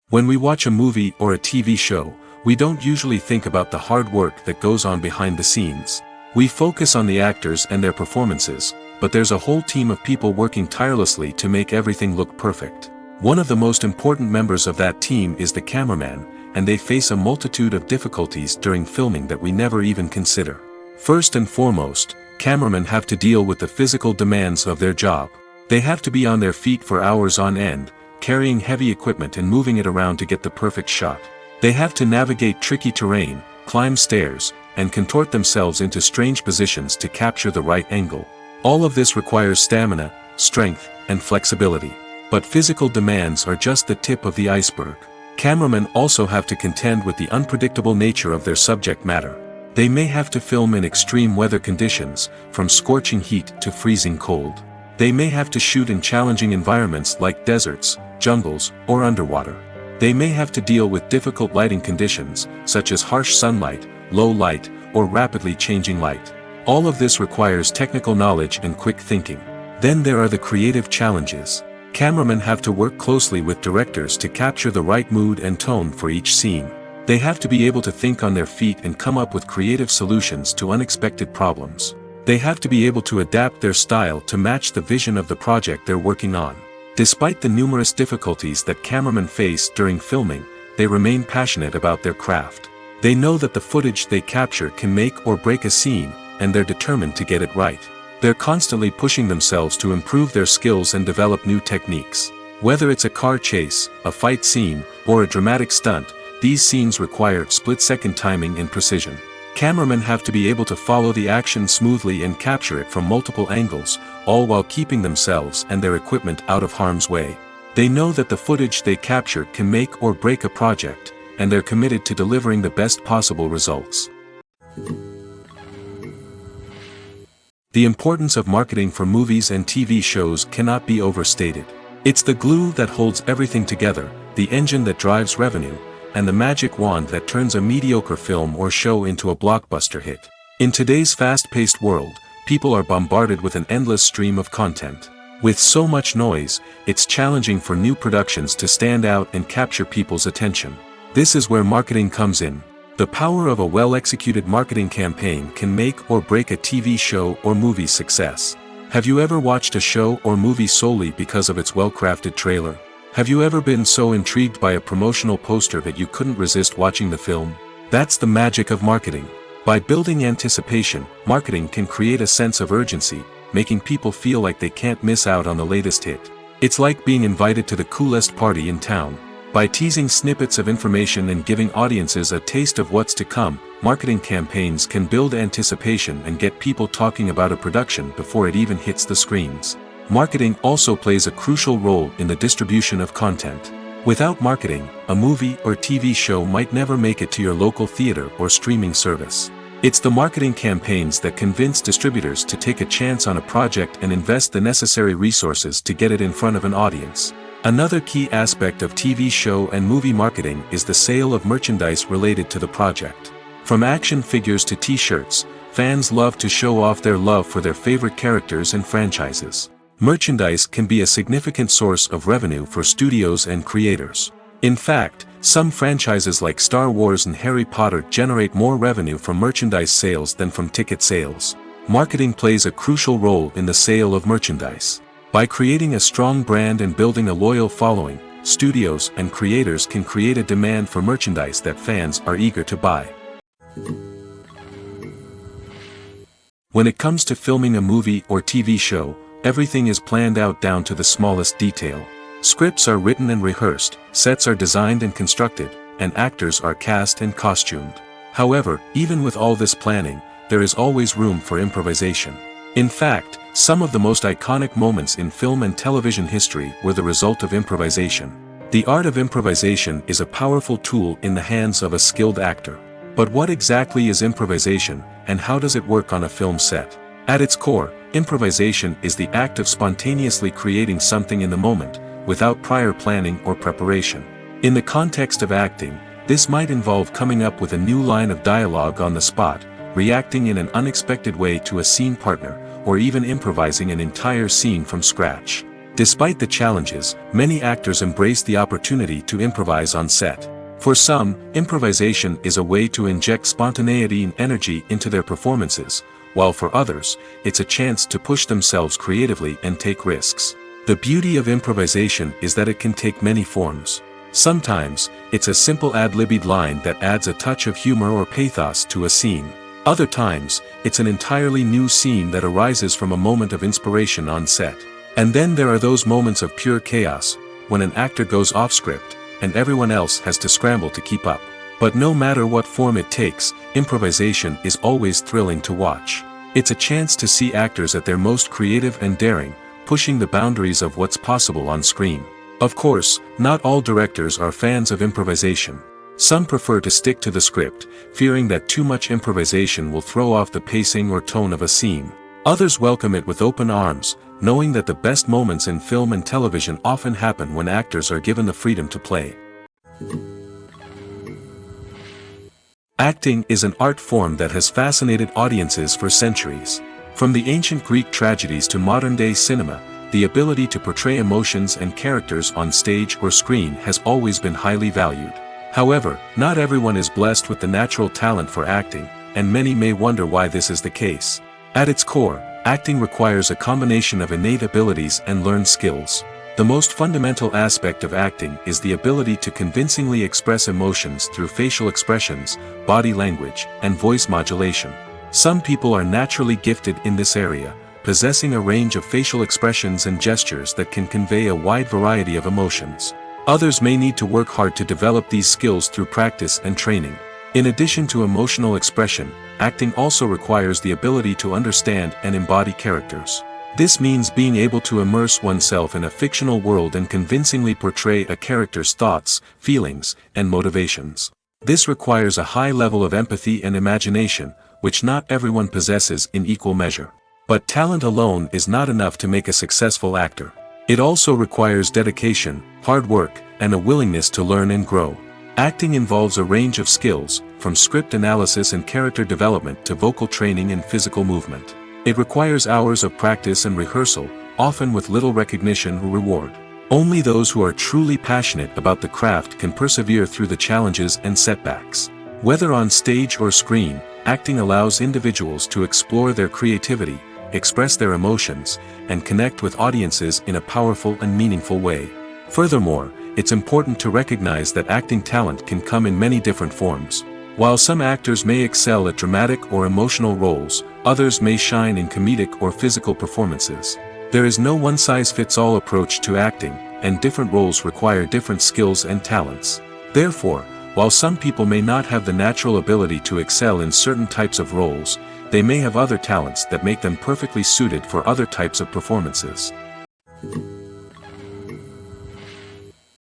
When we watch a movie or a TV show, we don't usually think about the hard work that goes on behind the scenes. We focus on the actors and their performances, but there's a whole team of people working tirelessly to make everything look perfect. One of the most important members of that team is the cameraman, and they face a multitude of difficulties during filming that we never even consider. First and foremost, cameramen have to deal with the physical demands of their job. They have to be on their feet for hours on end, carrying heavy equipment and moving it around to get the perfect shot. They have to navigate tricky terrain, climb stairs, and contort themselves into strange positions to capture the right angle. All of this requires stamina, strength, and flexibility. But physical demands are just the tip of the iceberg. Cameramen also have to contend with the unpredictable nature of their subject matter. They may have to film in extreme weather conditions, from scorching heat to freezing cold. They may have to shoot in challenging environments like deserts, jungles, or underwater. They may have to deal with difficult lighting conditions, such as harsh sunlight, low light, or rapidly changing light. All of this requires technical knowledge and quick thinking. Then there are the creative challenges. Cameramen have to work closely with directors to capture the right mood and tone for each scene. They have to be able to think on their feet and come up with creative solutions to unexpected problems. They have to be able to adapt their style to match the vision of the project they're working on. Despite the numerous difficulties that cameramen face during filming, they remain passionate about their craft. They know that the footage they capture can make or break a scene, and they're determined to get it right. They're constantly pushing themselves to improve their skills and develop new techniques. Whether it's a car chase, a fight scene, or a dramatic stunt, these scenes require split-second timing and precision. Cameramen have to be able to follow the action smoothly and capture it from multiple angles, all while keeping themselves and their equipment out of harm's way. They know that the footage they capture can make or break a project, and they're committed to delivering the best possible results. The importance of marketing for movies and TV shows cannot be overstated. It's the glue that holds everything together, the engine that drives revenue, and the magic wand that turns a mediocre film or show into a blockbuster hit. In today's fast-paced world, people are bombarded with an endless stream of content. With so much noise, it's challenging for new productions to stand out and capture people's attention. This is where marketing comes in. The power of a well-executed marketing campaign can make or break a TV show or movie's success. Have you ever watched a show or movie solely because of its well-crafted trailer? Have you ever been so intrigued by a promotional poster that you couldn't resist watching the film? That's the magic of marketing. By building anticipation, marketing can create a sense of urgency, making people feel like they can't miss out on the latest hit. It's like being invited to the coolest party in town. By teasing snippets of information and giving audiences a taste of what's to come, marketing campaigns can build anticipation and get people talking about a production before it even hits the screens. Marketing also plays a crucial role in the distribution of content. Without marketing, a movie or TV show might never make it to your local theater or streaming service. It's the marketing campaigns that convince distributors to take a chance on a project and invest the necessary resources to get it in front of an audience. Another key aspect of TV show and movie marketing is the sale of merchandise related to the project. From action figures to t-shirts, fans love to show off their love for their favorite characters and franchises. Merchandise can be a significant source of revenue for studios and creators. In fact, some franchises like Star Wars and Harry Potter generate more revenue from merchandise sales than from ticket sales. Marketing plays a crucial role in the sale of merchandise. By creating a strong brand and building a loyal following, studios and creators can create a demand for merchandise that fans are eager to buy. When it comes to filming a movie or TV show, everything is planned out down to the smallest detail. Scripts are written and rehearsed, sets are designed and constructed, and actors are cast and costumed. However, even with all this planning, there is always room for improvisation. In fact, some of the most iconic moments in film and television history were the result of improvisation. The art of improvisation is a powerful tool in the hands of a skilled actor. But what exactly is improvisation, and how does it work on a film set? At its core, improvisation is the act of spontaneously creating something in the moment, without prior planning or preparation. In the context of acting, this might involve coming up with a new line of dialogue on the spot, reacting in an unexpected way to a scene partner, or even improvising an entire scene from scratch. Despite the challenges, many actors embrace the opportunity to improvise on set. For some, improvisation is a way to inject spontaneity and energy into their performances, while for others, it's a chance to push themselves creatively and take risks. The beauty of improvisation is that it can take many forms. Sometimes, it's a simple ad-libbed line that adds a touch of humor or pathos to a scene. Other times, it's an entirely new scene that arises from a moment of inspiration on set. And then there are those moments of pure chaos, when an actor goes off script, and everyone else has to scramble to keep up. But no matter what form it takes, improvisation is always thrilling to watch. It's a chance to see actors at their most creative and daring, pushing the boundaries of what's possible on screen. Of course, not all directors are fans of improvisation. Some prefer to stick to the script, fearing that too much improvisation will throw off the pacing or tone of a scene. Others welcome it with open arms, knowing that the best moments in film and television often happen when actors are given the freedom to play. Acting is an art form that has fascinated audiences for centuries. From the ancient Greek tragedies to modern-day cinema, the ability to portray emotions and characters on stage or screen has always been highly valued. However, not everyone is blessed with the natural talent for acting, and many may wonder why this is the case. At its core, acting requires a combination of innate abilities and learned skills. The most fundamental aspect of acting is the ability to convincingly express emotions through facial expressions, body language, and voice modulation. Some people are naturally gifted in this area, possessing a range of facial expressions and gestures that can convey a wide variety of emotions. Others may need to work hard to develop these skills through practice and training. In addition to emotional expression, acting also requires the ability to understand and embody characters. This means being able to immerse oneself in a fictional world and convincingly portray a character's thoughts, feelings, and motivations. This requires a high level of empathy and imagination, which not everyone possesses in equal measure. But talent alone is not enough to make a successful actor. It also requires dedication, hard work, and a willingness to learn and grow. Acting involves a range of skills, from script analysis and character development to vocal training and physical movement. It requires hours of practice and rehearsal, often with little recognition or reward. Only those who are truly passionate about the craft can persevere through the challenges and setbacks. Whether on stage or screen, acting allows individuals to explore their creativity, express their emotions, and connect with audiences in a powerful and meaningful way. Furthermore, it's important to recognize that acting talent can come in many different forms. While some actors may excel at dramatic or emotional roles, others may shine in comedic or physical performances. There is no one-size-fits-all approach to acting, and different roles require different skills and talents. Therefore, while some people may not have the natural ability to excel in certain types of roles, they may have other talents that make them perfectly suited for other types of performances.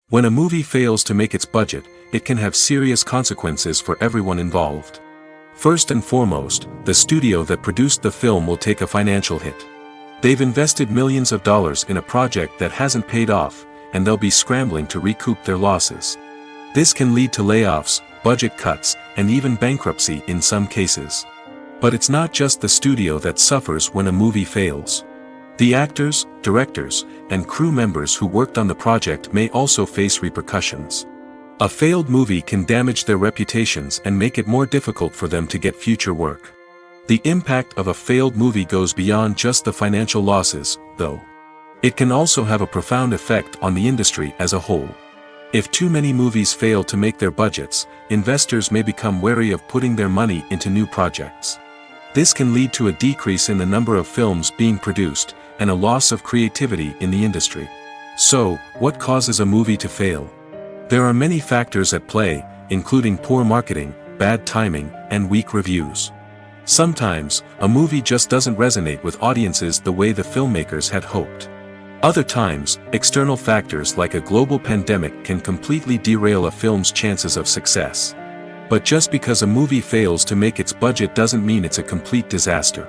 When a movie fails to make its budget, it can have serious consequences for everyone involved. First and foremost, the studio that produced the film will take a financial hit. They've invested millions of dollars in a project that hasn't paid off, and they'll be scrambling to recoup their losses. This can lead to layoffs, budget cuts, and even bankruptcy in some cases. But it's not just the studio that suffers when a movie fails. The actors, directors, and crew members who worked on the project may also face repercussions. A failed movie can damage their reputations and make it more difficult for them to get future work. The impact of a failed movie goes beyond just the financial losses, though. It can also have a profound effect on the industry as a whole. If too many movies fail to make their budgets, investors may become wary of putting their money into new projects. This can lead to a decrease in the number of films being produced, and a loss of creativity in the industry. So, what causes a movie to fail? There are many factors at play, including poor marketing, bad timing, and weak reviews. Sometimes, a movie just doesn't resonate with audiences the way the filmmakers had hoped. Other times, external factors like a global pandemic can completely derail a film's chances of success. But just because a movie fails to make its budget doesn't mean it's a complete disaster.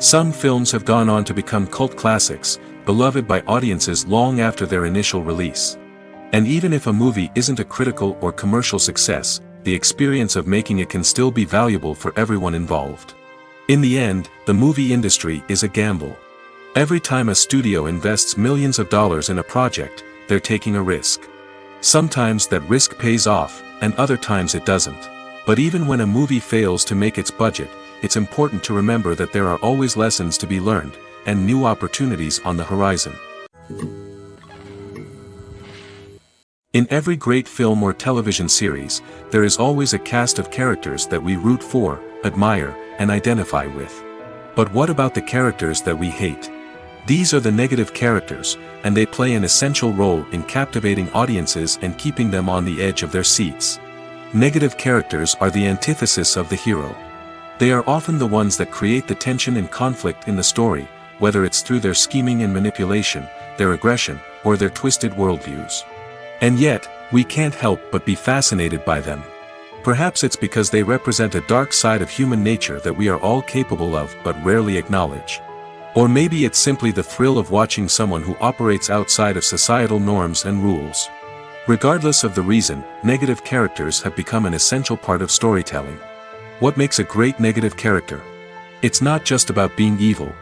Some films have gone on to become cult classics, beloved by audiences long after their initial release. And even if a movie isn't a critical or commercial success, the experience of making it can still be valuable for everyone involved. In the end, the movie industry is a gamble. Every time a studio invests millions of dollars in a project, they're taking a risk. Sometimes that risk pays off, and other times it doesn't. But even when a movie fails to make its budget, it's important to remember that there are always lessons to be learned, and new opportunities on the horizon. In every great film or television series, there is always a cast of characters that we root for, admire, and identify with. But what about the characters that we hate? These are the negative characters, and they play an essential role in captivating audiences and keeping them on the edge of their seats. Negative characters are the antithesis of the hero. They are often the ones that create the tension and conflict in the story, whether it's through their scheming and manipulation, their aggression, or their twisted worldviews. And yet, we can't help but be fascinated by them. Perhaps it's because they represent a dark side of human nature that we are all capable of but rarely acknowledge. Or maybe it's simply the thrill of watching someone who operates outside of societal norms and rules. Regardless of the reason, negative characters have become an essential part of storytelling. What makes a great negative character? It's not just about being evil.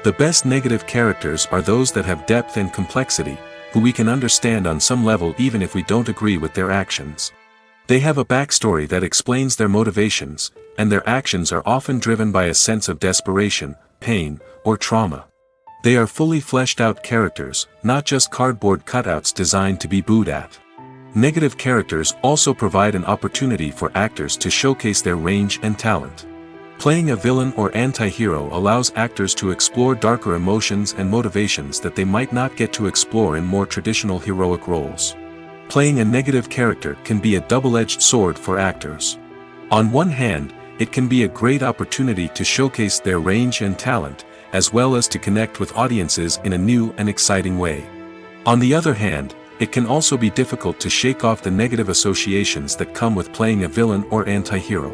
The best negative characters are those that have depth and complexity, who we can understand on some level even if we don't agree with their actions. They have a backstory that explains their motivations, and their actions are often driven by a sense of desperation, pain, or trauma. They are fully fleshed out characters, not just cardboard cutouts designed to be booed at. Negative characters also provide an opportunity for actors to showcase their range and talent. Playing a villain or anti-hero allows actors to explore darker emotions and motivations that they might not get to explore in more traditional heroic roles. Playing a negative character can be a double-edged sword for actors. On one hand, it can be a great opportunity to showcase their range and talent, as well as to connect with audiences in a new and exciting way. On the other hand, it can also be difficult to shake off the negative associations that come with playing a villain or anti-hero.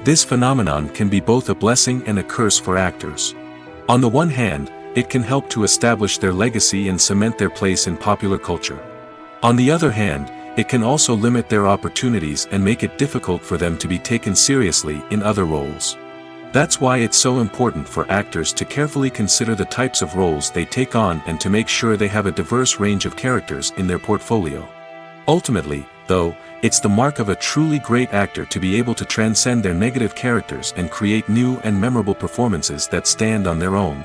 This phenomenon can be both a blessing and a curse for actors. On the one hand, it can help to establish their legacy and cement their place in popular culture. On the other hand, it can also limit their opportunities and make it difficult for them to be taken seriously in other roles. That's why it's so important for actors to carefully consider the types of roles they take on and to make sure they have a diverse range of characters in their portfolio. Ultimately, though, it's the mark of a truly great actor to be able to transcend their negative characters and create new and memorable performances that stand on their own.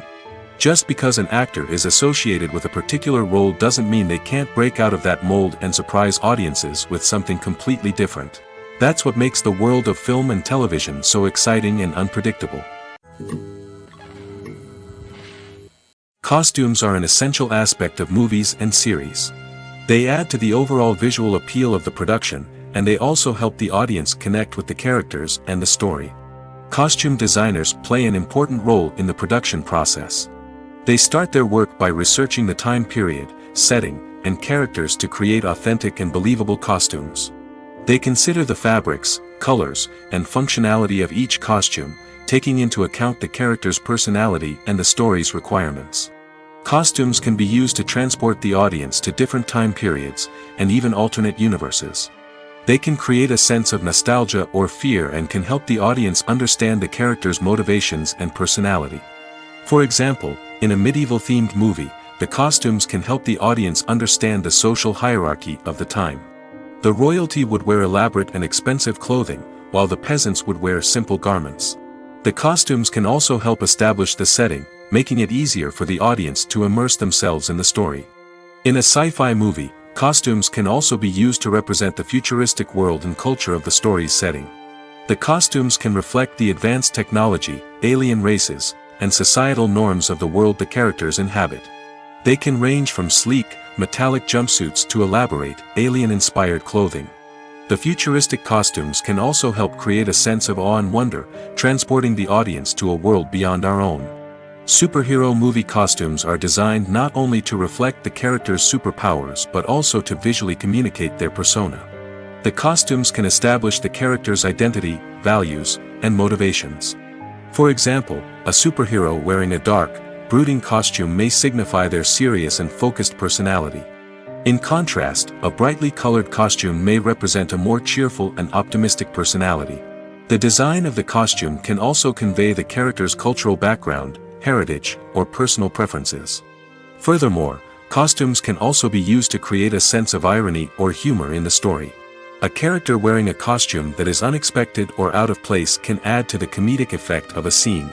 Just because an actor is associated with a particular role doesn't mean they can't break out of that mold and surprise audiences with something completely different. That's what makes the world of film and television so exciting and unpredictable. Costumes are an essential aspect of movies and series. They add to the overall visual appeal of the production, and they also help the audience connect with the characters and the story. Costume designers play an important role in the production process. They start their work by researching the time period, setting, and characters to create authentic and believable costumes. They consider the fabrics, colors, and functionality of each costume, taking into account the character's personality and the story's requirements. Costumes can be used to transport the audience to different time periods, and even alternate universes. They can create a sense of nostalgia or fear and can help the audience understand the character's motivations and personality. For example, in a medieval-themed movie, the costumes can help the audience understand the social hierarchy of the time. The royalty would wear elaborate and expensive clothing, while the peasants would wear simple garments. The costumes can also help establish the setting, making it easier for the audience to immerse themselves in the story. In a sci-fi movie, costumes can also be used to represent the futuristic world and culture of the story's setting. The costumes can reflect the advanced technology, alien races, and societal norms of the world the characters inhabit. They can range from sleek, metallic jumpsuits to elaborate, alien-inspired clothing. The futuristic costumes can also help create a sense of awe and wonder, transporting the audience to a world beyond our own. Superhero movie costumes are designed not only to reflect the character's superpowers but also to visually communicate their persona. The costumes can establish the character's identity, values, and motivations. For example, a superhero wearing a dark, brooding costume may signify their serious and focused personality. In contrast, a brightly colored costume may represent a more cheerful and optimistic personality. The design of the costume can also convey the character's cultural background, heritage, or personal preferences. Furthermore, costumes can also be used to create a sense of irony or humor in the story. A character wearing a costume that is unexpected or out of place can add to the comedic effect of a scene.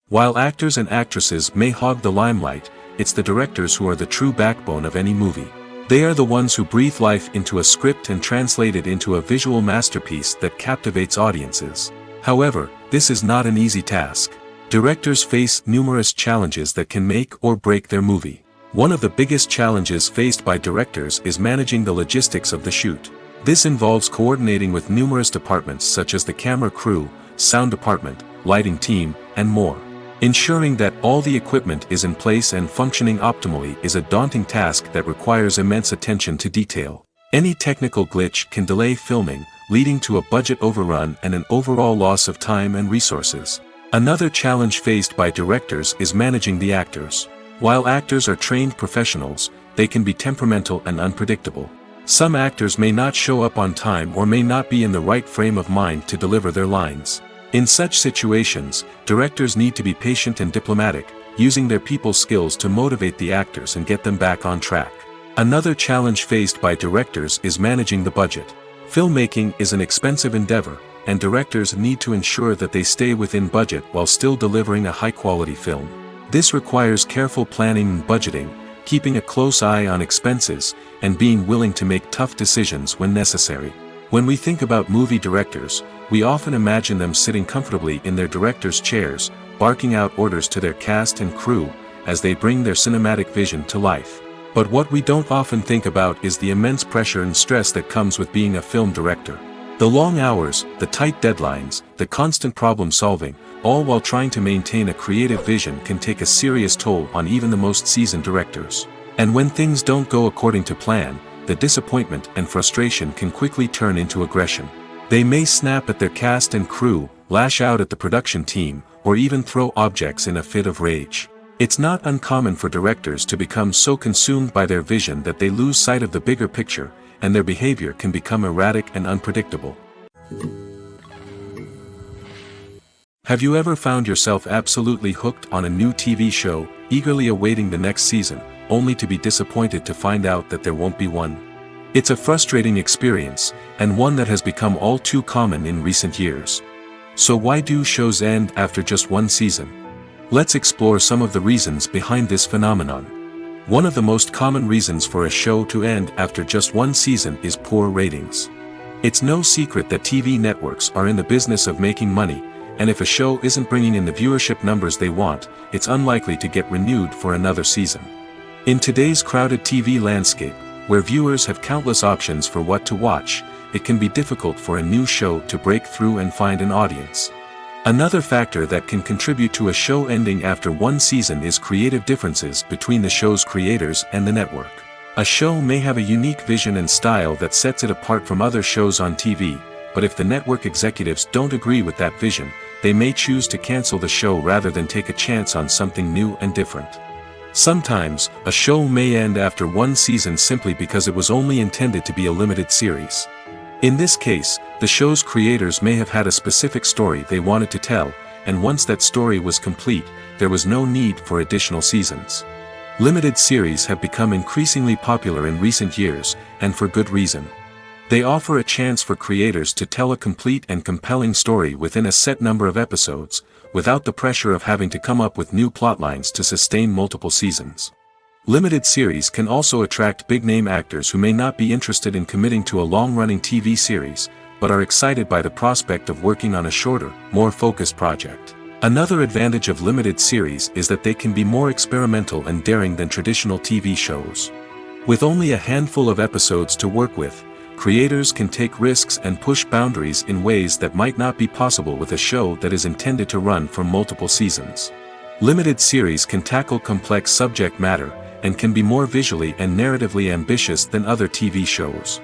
While actors and actresses may hog the limelight, it's the directors who are the true backbone of any movie. They are the ones who breathe life into a script and translate it into a visual masterpiece that captivates audiences. However, this is not an easy task. Directors face numerous challenges that can make or break their movie. One of the biggest challenges faced by directors is managing the logistics of the shoot. This involves coordinating with numerous departments such as the camera crew, sound department, lighting team, and more. Ensuring that all the equipment is in place and functioning optimally is a daunting task that requires immense attention to detail. Any technical glitch can delay filming, leading to a budget overrun and an overall loss of time and resources. Another challenge faced by directors is managing the actors. While actors are trained professionals, they can be temperamental and unpredictable. Some actors may not show up on time or may not be in the right frame of mind to deliver their lines. In such situations, directors need to be patient and diplomatic, using their people skills to motivate the actors and get them back on track. Another challenge faced by directors is managing the budget. Filmmaking is an expensive endeavor, and directors need to ensure that they stay within budget while still delivering a high-quality film. This requires careful planning and budgeting, keeping a close eye on expenses, and being willing to make tough decisions when necessary. When we think about movie directors, we often imagine them sitting comfortably in their director's chairs, barking out orders to their cast and crew, as they bring their cinematic vision to life. But what we don't often think about is the immense pressure and stress that comes with being a film director. The long hours, the tight deadlines, the constant problem solving, all while trying to maintain a creative vision can take a serious toll on even the most seasoned directors. And when things don't go according to plan, the disappointment and frustration can quickly turn into aggression. They may snap at their cast and crew, lash out at the production team, or even throw objects in a fit of rage. It's not uncommon for directors to become so consumed by their vision that they lose sight of the bigger picture, and their behavior can become erratic and unpredictable. Have you ever found yourself absolutely hooked on a new TV show, eagerly awaiting the next season, only to be disappointed to find out that there won't be one? It's a frustrating experience, and one that has become all too common in recent years. So why do shows end after just one season? Let's explore some of the reasons behind this phenomenon. One of the most common reasons for a show to end after just one season is poor ratings. It's no secret that TV networks are in the business of making money, and if a show isn't bringing in the viewership numbers they want, it's unlikely to get renewed for another season. In today's crowded TV landscape, where viewers have countless options for what to watch, it can be difficult for a new show to break through and find an audience. Another factor that can contribute to a show ending after one season is creative differences between the show's creators and the network. A show may have a unique vision and style that sets it apart from other shows on TV, but if the network executives don't agree with that vision, they may choose to cancel the show rather than take a chance on something new and different. Sometimes, a show may end after one season simply because it was only intended to be a limited series. In this case, the show's creators may have had a specific story they wanted to tell, and once that story was complete, there was no need for additional seasons. Limited series have become increasingly popular in recent years, and for good reason. They offer a chance for creators to tell a complete and compelling story within a set number of episodes, without the pressure of having to come up with new plotlines to sustain multiple seasons. Limited series can also attract big-name actors who may not be interested in committing to a long-running TV series, but are excited by the prospect of working on a shorter, more focused project. Another advantage of limited series is that they can be more experimental and daring than traditional TV shows. With only a handful of episodes to work with, creators can take risks and push boundaries in ways that might not be possible with a show that is intended to run for multiple seasons. Limited series can tackle complex subject matter, and can be more visually and narratively ambitious than other TV shows.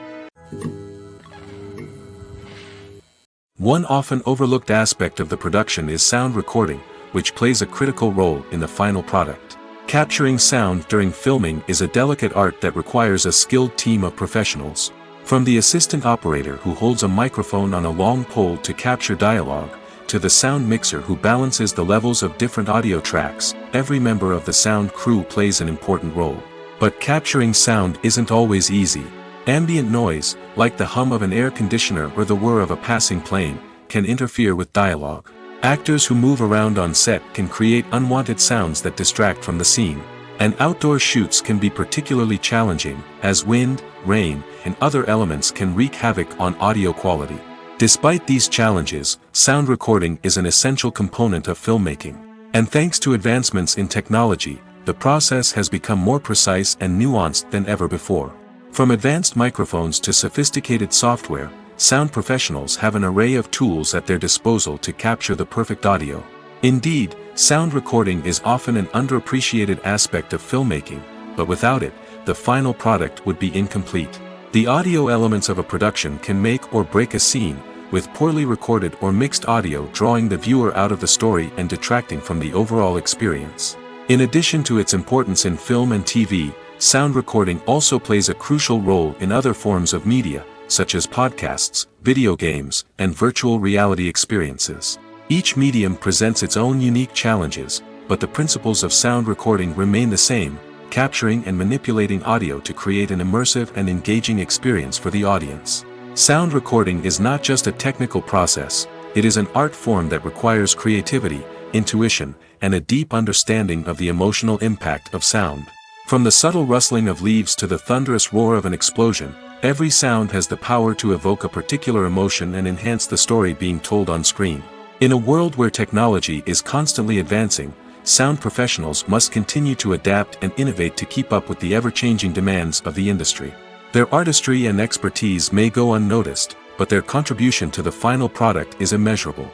One often overlooked aspect of the production is sound recording, which plays a critical role in the final product. Capturing sound during filming is a delicate art that requires a skilled team of professionals. From the assistant operator who holds a microphone on a long pole to capture dialogue, to the sound mixer who balances the levels of different audio tracks, every member of the sound crew plays an important role. But capturing sound isn't always easy. Ambient noise, like the hum of an air conditioner or the whir of a passing plane, can interfere with dialogue. Actors who move around on set can create unwanted sounds that distract from the scene. And outdoor shoots can be particularly challenging, as wind, rain, and other elements can wreak havoc on audio quality. Despite these challenges, sound recording is an essential component of filmmaking. And thanks to advancements in technology, the process has become more precise and nuanced than ever before. From advanced microphones to sophisticated software, sound professionals have an array of tools at their disposal to capture the perfect audio. Indeed, sound recording is often an underappreciated aspect of filmmaking, but without it, the final product would be incomplete. The audio elements of a production can make or break a scene, with poorly recorded or mixed audio drawing the viewer out of the story and detracting from the overall experience. In addition to its importance in film and TV, sound recording also plays a crucial role in other forms of media, such as podcasts, video games, and virtual reality experiences. Each medium presents its own unique challenges, but the principles of sound recording remain the same, capturing and manipulating audio to create an immersive and engaging experience for the audience. Sound recording is not just a technical process, it is an art form that requires creativity, intuition, and a deep understanding of the emotional impact of sound. From the subtle rustling of leaves to the thunderous roar of an explosion, every sound has the power to evoke a particular emotion and enhance the story being told on screen. In a world where technology is constantly advancing, sound professionals must continue to adapt and innovate to keep up with the ever-changing demands of the industry. Their artistry and expertise may go unnoticed, but their contribution to the final product is immeasurable.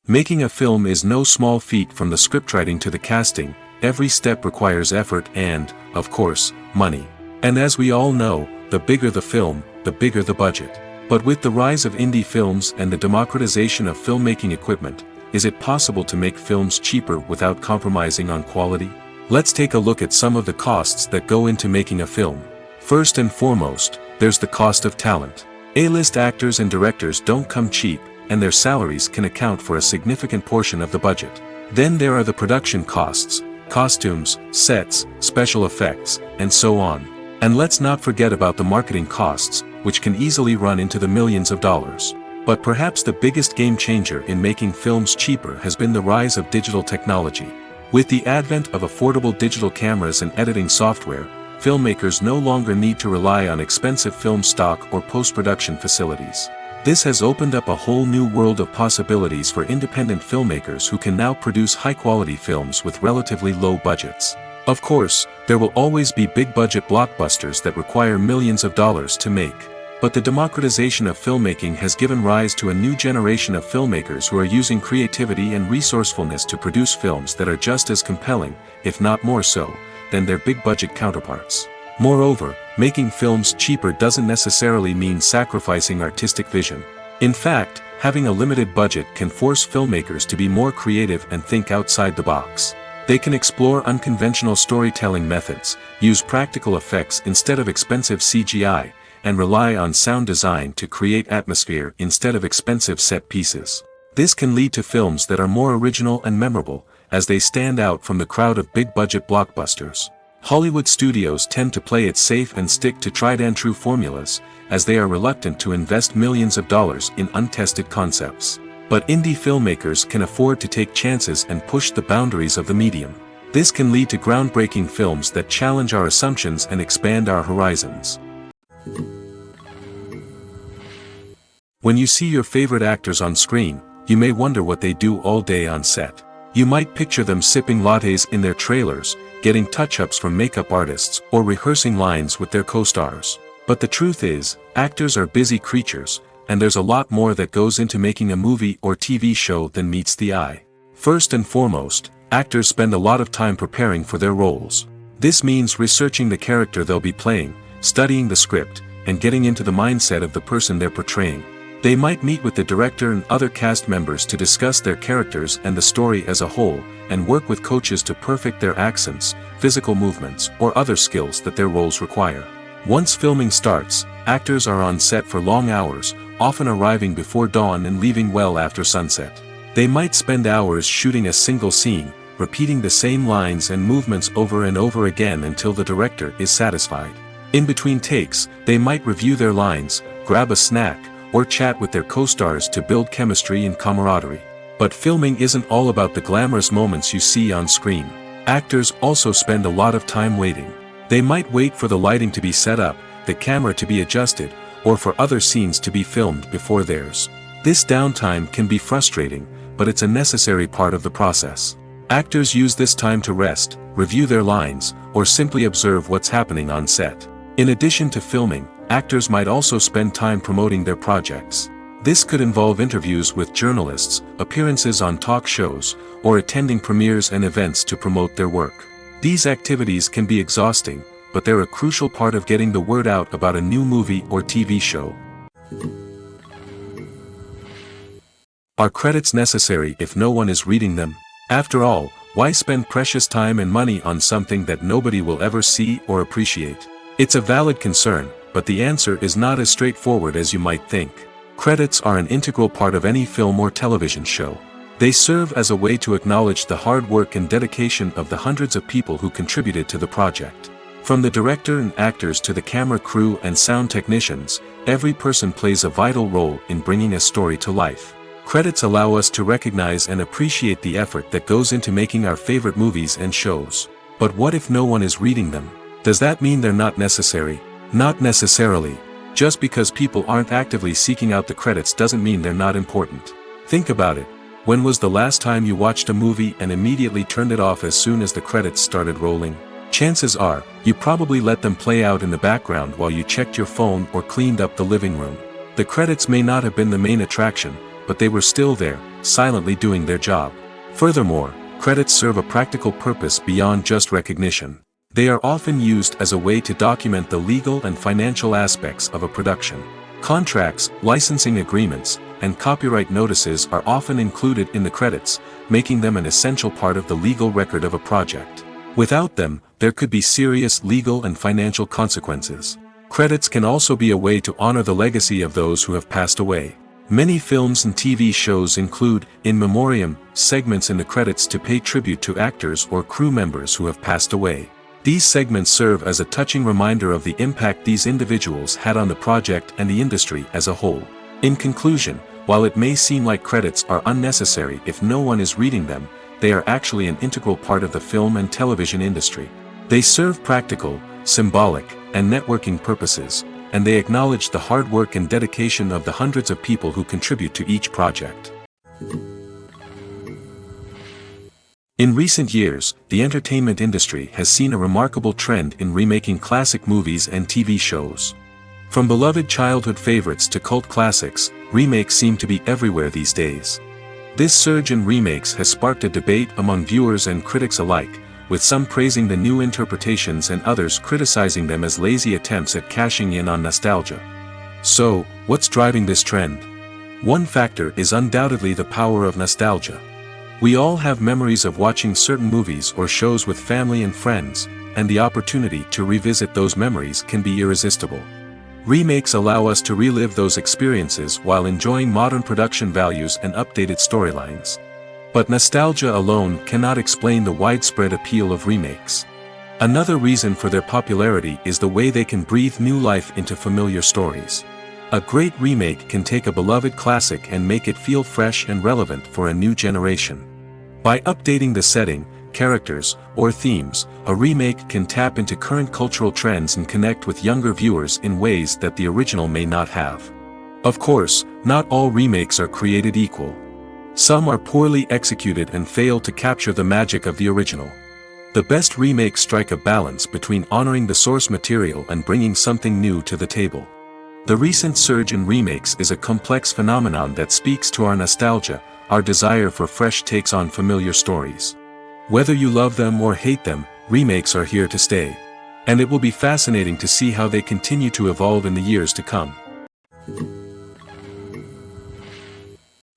Making a film is no small feat. From the scriptwriting to the casting, every step requires effort and, of course, money. And as we all know, the bigger the film, the bigger the budget. But with the rise of indie films and the democratization of filmmaking equipment, is it possible to make films cheaper without compromising on quality? Let's take a look at some of the costs that go into making a film. First and foremost, there's the cost of talent. A-list actors and directors don't come cheap, and their salaries can account for a significant portion of the budget. Then there are the production costs, costumes, sets, special effects, and so on. And let's not forget about the marketing costs, which can easily run into the millions of dollars. But perhaps the biggest game changer in making films cheaper has been the rise of digital technology. With the advent of affordable digital cameras and editing software, filmmakers no longer need to rely on expensive film stock or post-production facilities. This has opened up a whole new world of possibilities for independent filmmakers who can now produce high-quality films with relatively low budgets. Of course, there will always be big-budget blockbusters that require millions of dollars to make. But the democratization of filmmaking has given rise to a new generation of filmmakers who are using creativity and resourcefulness to produce films that are just as compelling, if not more so, than their big-budget counterparts. Moreover, making films cheaper doesn't necessarily mean sacrificing artistic vision. In fact, having a limited budget can force filmmakers to be more creative and think outside the box. They can explore unconventional storytelling methods, use practical effects instead of expensive CGI, and rely on sound design to create atmosphere instead of expensive set pieces. This can lead to films that are more original and memorable, as they stand out from the crowd of big-budget blockbusters. Hollywood studios tend to play it safe and stick to tried-and-true formulas, as they are reluctant to invest millions of dollars in untested concepts. But indie filmmakers can afford to take chances and push the boundaries of the medium. This can lead to groundbreaking films that challenge our assumptions and expand our horizons. When you see your favorite actors on screen, you may wonder what they do all day on set. You might picture them sipping lattes in their trailers, getting touch-ups from makeup artists, or rehearsing lines with their co-stars. But the truth is, actors are busy creatures, and there's a lot more that goes into making a movie or TV show than meets the eye. First and foremost, actors spend a lot of time preparing for their roles. This means researching the character they'll be playing, studying the script, and getting into the mindset of the person they're portraying. They might meet with the director and other cast members to discuss their characters and the story as a whole, and work with coaches to perfect their accents, physical movements, or other skills that their roles require. Once filming starts, actors are on set for long hours, often arriving before dawn and leaving well after sunset. They might spend hours shooting a single scene, repeating the same lines and movements over and over again until the director is satisfied. In between takes, they might review their lines, grab a snack, or chat with their co-stars to build chemistry and camaraderie. But filming isn't all about the glamorous moments you see on screen. Actors also spend a lot of time waiting. They might wait for the lighting to be set up, the camera to be adjusted, or for other scenes to be filmed before theirs. This downtime can be frustrating, but it's a necessary part of the process. Actors use this time to rest, review their lines, or simply observe what's happening on set. In addition to filming, actors might also spend time promoting their projects. This could involve interviews with journalists, appearances on talk shows, or attending premieres and events to promote their work. These activities can be exhausting, but they're a crucial part of getting the word out about a new movie or TV show. Are credits necessary if no one is reading them? After all, why spend precious time and money on something that nobody will ever see or appreciate? It's a valid concern, but the answer is not as straightforward as you might think. Credits are an integral part of any film or television show. They serve as a way to acknowledge the hard work and dedication of the hundreds of people who contributed to the project. From the director and actors to the camera crew and sound technicians, every person plays a vital role in bringing a story to life. Credits allow us to recognize and appreciate the effort that goes into making our favorite movies and shows. But what if no one is reading them? Does that mean they're not necessary? Not necessarily. Just because people aren't actively seeking out the credits doesn't mean they're not important. Think about it. When was the last time you watched a movie and immediately turned it off as soon as the credits started rolling? Chances are, you probably let them play out in the background while you checked your phone or cleaned up the living room. The credits may not have been the main attraction, but they were still there, silently doing their job. Furthermore, credits serve a practical purpose beyond just recognition. They are often used as a way to document the legal and financial aspects of a production. Contracts, licensing agreements, and copyright notices are often included in the credits, making them an essential part of the legal record of a project. Without them, there could be serious legal and financial consequences. Credits can also be a way to honor the legacy of those who have passed away. Many films and TV shows include, in memoriam, segments in the credits to pay tribute to actors or crew members who have passed away. These segments serve as a touching reminder of the impact these individuals had on the project and the industry as a whole. In conclusion, while it may seem like credits are unnecessary if no one is reading them, they are actually an integral part of the film and television industry. They serve practical, symbolic, and networking purposes, and they acknowledge the hard work and dedication of the hundreds of people who contribute to each project. In recent years, the entertainment industry has seen a remarkable trend in remaking classic movies and TV shows. From beloved childhood favorites to cult classics, remakes seem to be everywhere these days. This surge in remakes has sparked a debate among viewers and critics alike, with some praising the new interpretations and others criticizing them as lazy attempts at cashing in on nostalgia. So, what's driving this trend? One factor is undoubtedly the power of nostalgia. We all have memories of watching certain movies or shows with family and friends, and the opportunity to revisit those memories can be irresistible. Remakes allow us to relive those experiences while enjoying modern production values and updated storylines. But nostalgia alone cannot explain the widespread appeal of remakes. Another reason for their popularity is the way they can breathe new life into familiar stories. A great remake can take a beloved classic and make it feel fresh and relevant for a new generation. By updating the setting, characters, or themes, a remake can tap into current cultural trends and connect with younger viewers in ways that the original may not have. Of course, not all remakes are created equal. Some are poorly executed and fail to capture the magic of the original. The best remakes strike a balance between honoring the source material and bringing something new to the table. The recent surge in remakes is a complex phenomenon that speaks to our nostalgia, our desire for fresh takes on familiar stories. Whether you love them or hate them, remakes are here to stay. And it will be fascinating to see how they continue to evolve in the years to come.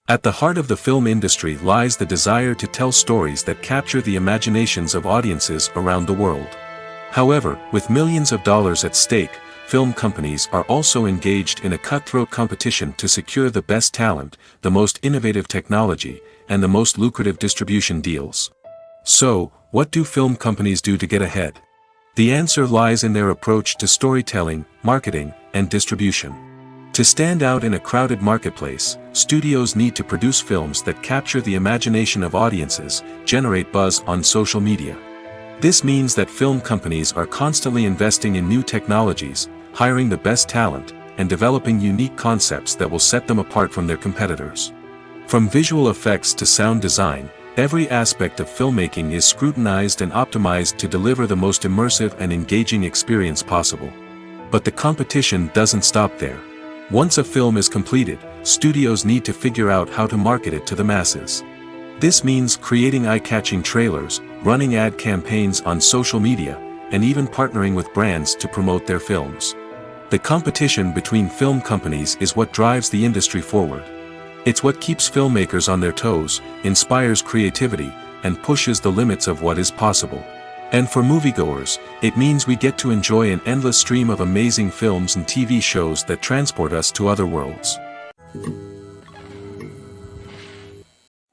At the heart of the film industry lies the desire to tell stories that capture the imaginations of audiences around the world. However, with millions of dollars at stake, film companies are also engaged in a cutthroat competition to secure the best talent, the most innovative technology, and the most lucrative distribution deals. So, what do film companies do to get ahead? The answer lies in their approach to storytelling, marketing, and distribution. To stand out in a crowded marketplace, studios need to produce films that capture the imagination of audiences, generate buzz on social media. This means that film companies are constantly investing in new technologies, hiring the best talent, and developing unique concepts that will set them apart from their competitors. From visual effects to sound design, every aspect of filmmaking is scrutinized and optimized to deliver the most immersive and engaging experience possible. But the competition doesn't stop there. Once a film is completed, studios need to figure out how to market it to the masses. This means creating eye-catching trailers, running ad campaigns on social media, and even partnering with brands to promote their films. The competition between film companies is what drives the industry forward. It's what keeps filmmakers on their toes, inspires creativity, and pushes the limits of what is possible. And for moviegoers, it means we get to enjoy an endless stream of amazing films and TV shows that transport us to other worlds.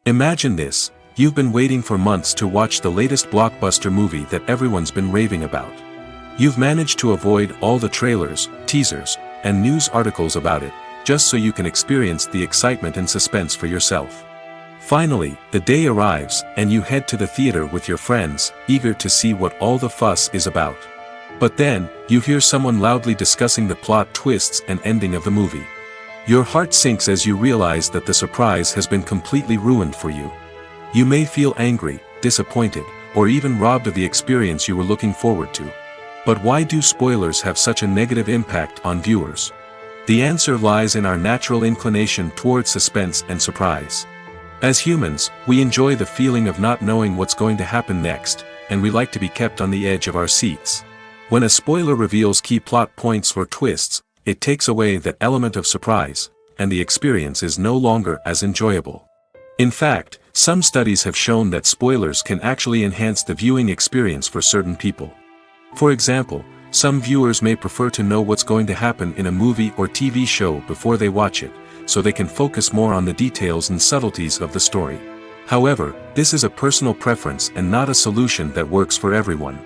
Imagine this: you've been waiting for months to watch the latest blockbuster movie that everyone's been raving about. You've managed to avoid all the trailers, teasers, and news articles about it, just so you can experience the excitement and suspense for yourself. Finally, the day arrives, and you head to the theater with your friends, eager to see what all the fuss is about. But then, you hear someone loudly discussing the plot twists and ending of the movie. Your heart sinks as you realize that the surprise has been completely ruined for you. You may feel angry, disappointed, or even robbed of the experience you were looking forward to. But why do spoilers have such a negative impact on viewers? The answer lies in our natural inclination towards suspense and surprise. As humans, we enjoy the feeling of not knowing what's going to happen next, and we like to be kept on the edge of our seats. When a spoiler reveals key plot points or twists, it takes away that element of surprise, and the experience is no longer as enjoyable. In fact, some studies have shown that spoilers can actually enhance the viewing experience for certain people. For example, some viewers may prefer to know what's going to happen in a movie or TV show before they watch it, so they can focus more on the details and subtleties of the story. However, this is a personal preference and not a solution that works for everyone.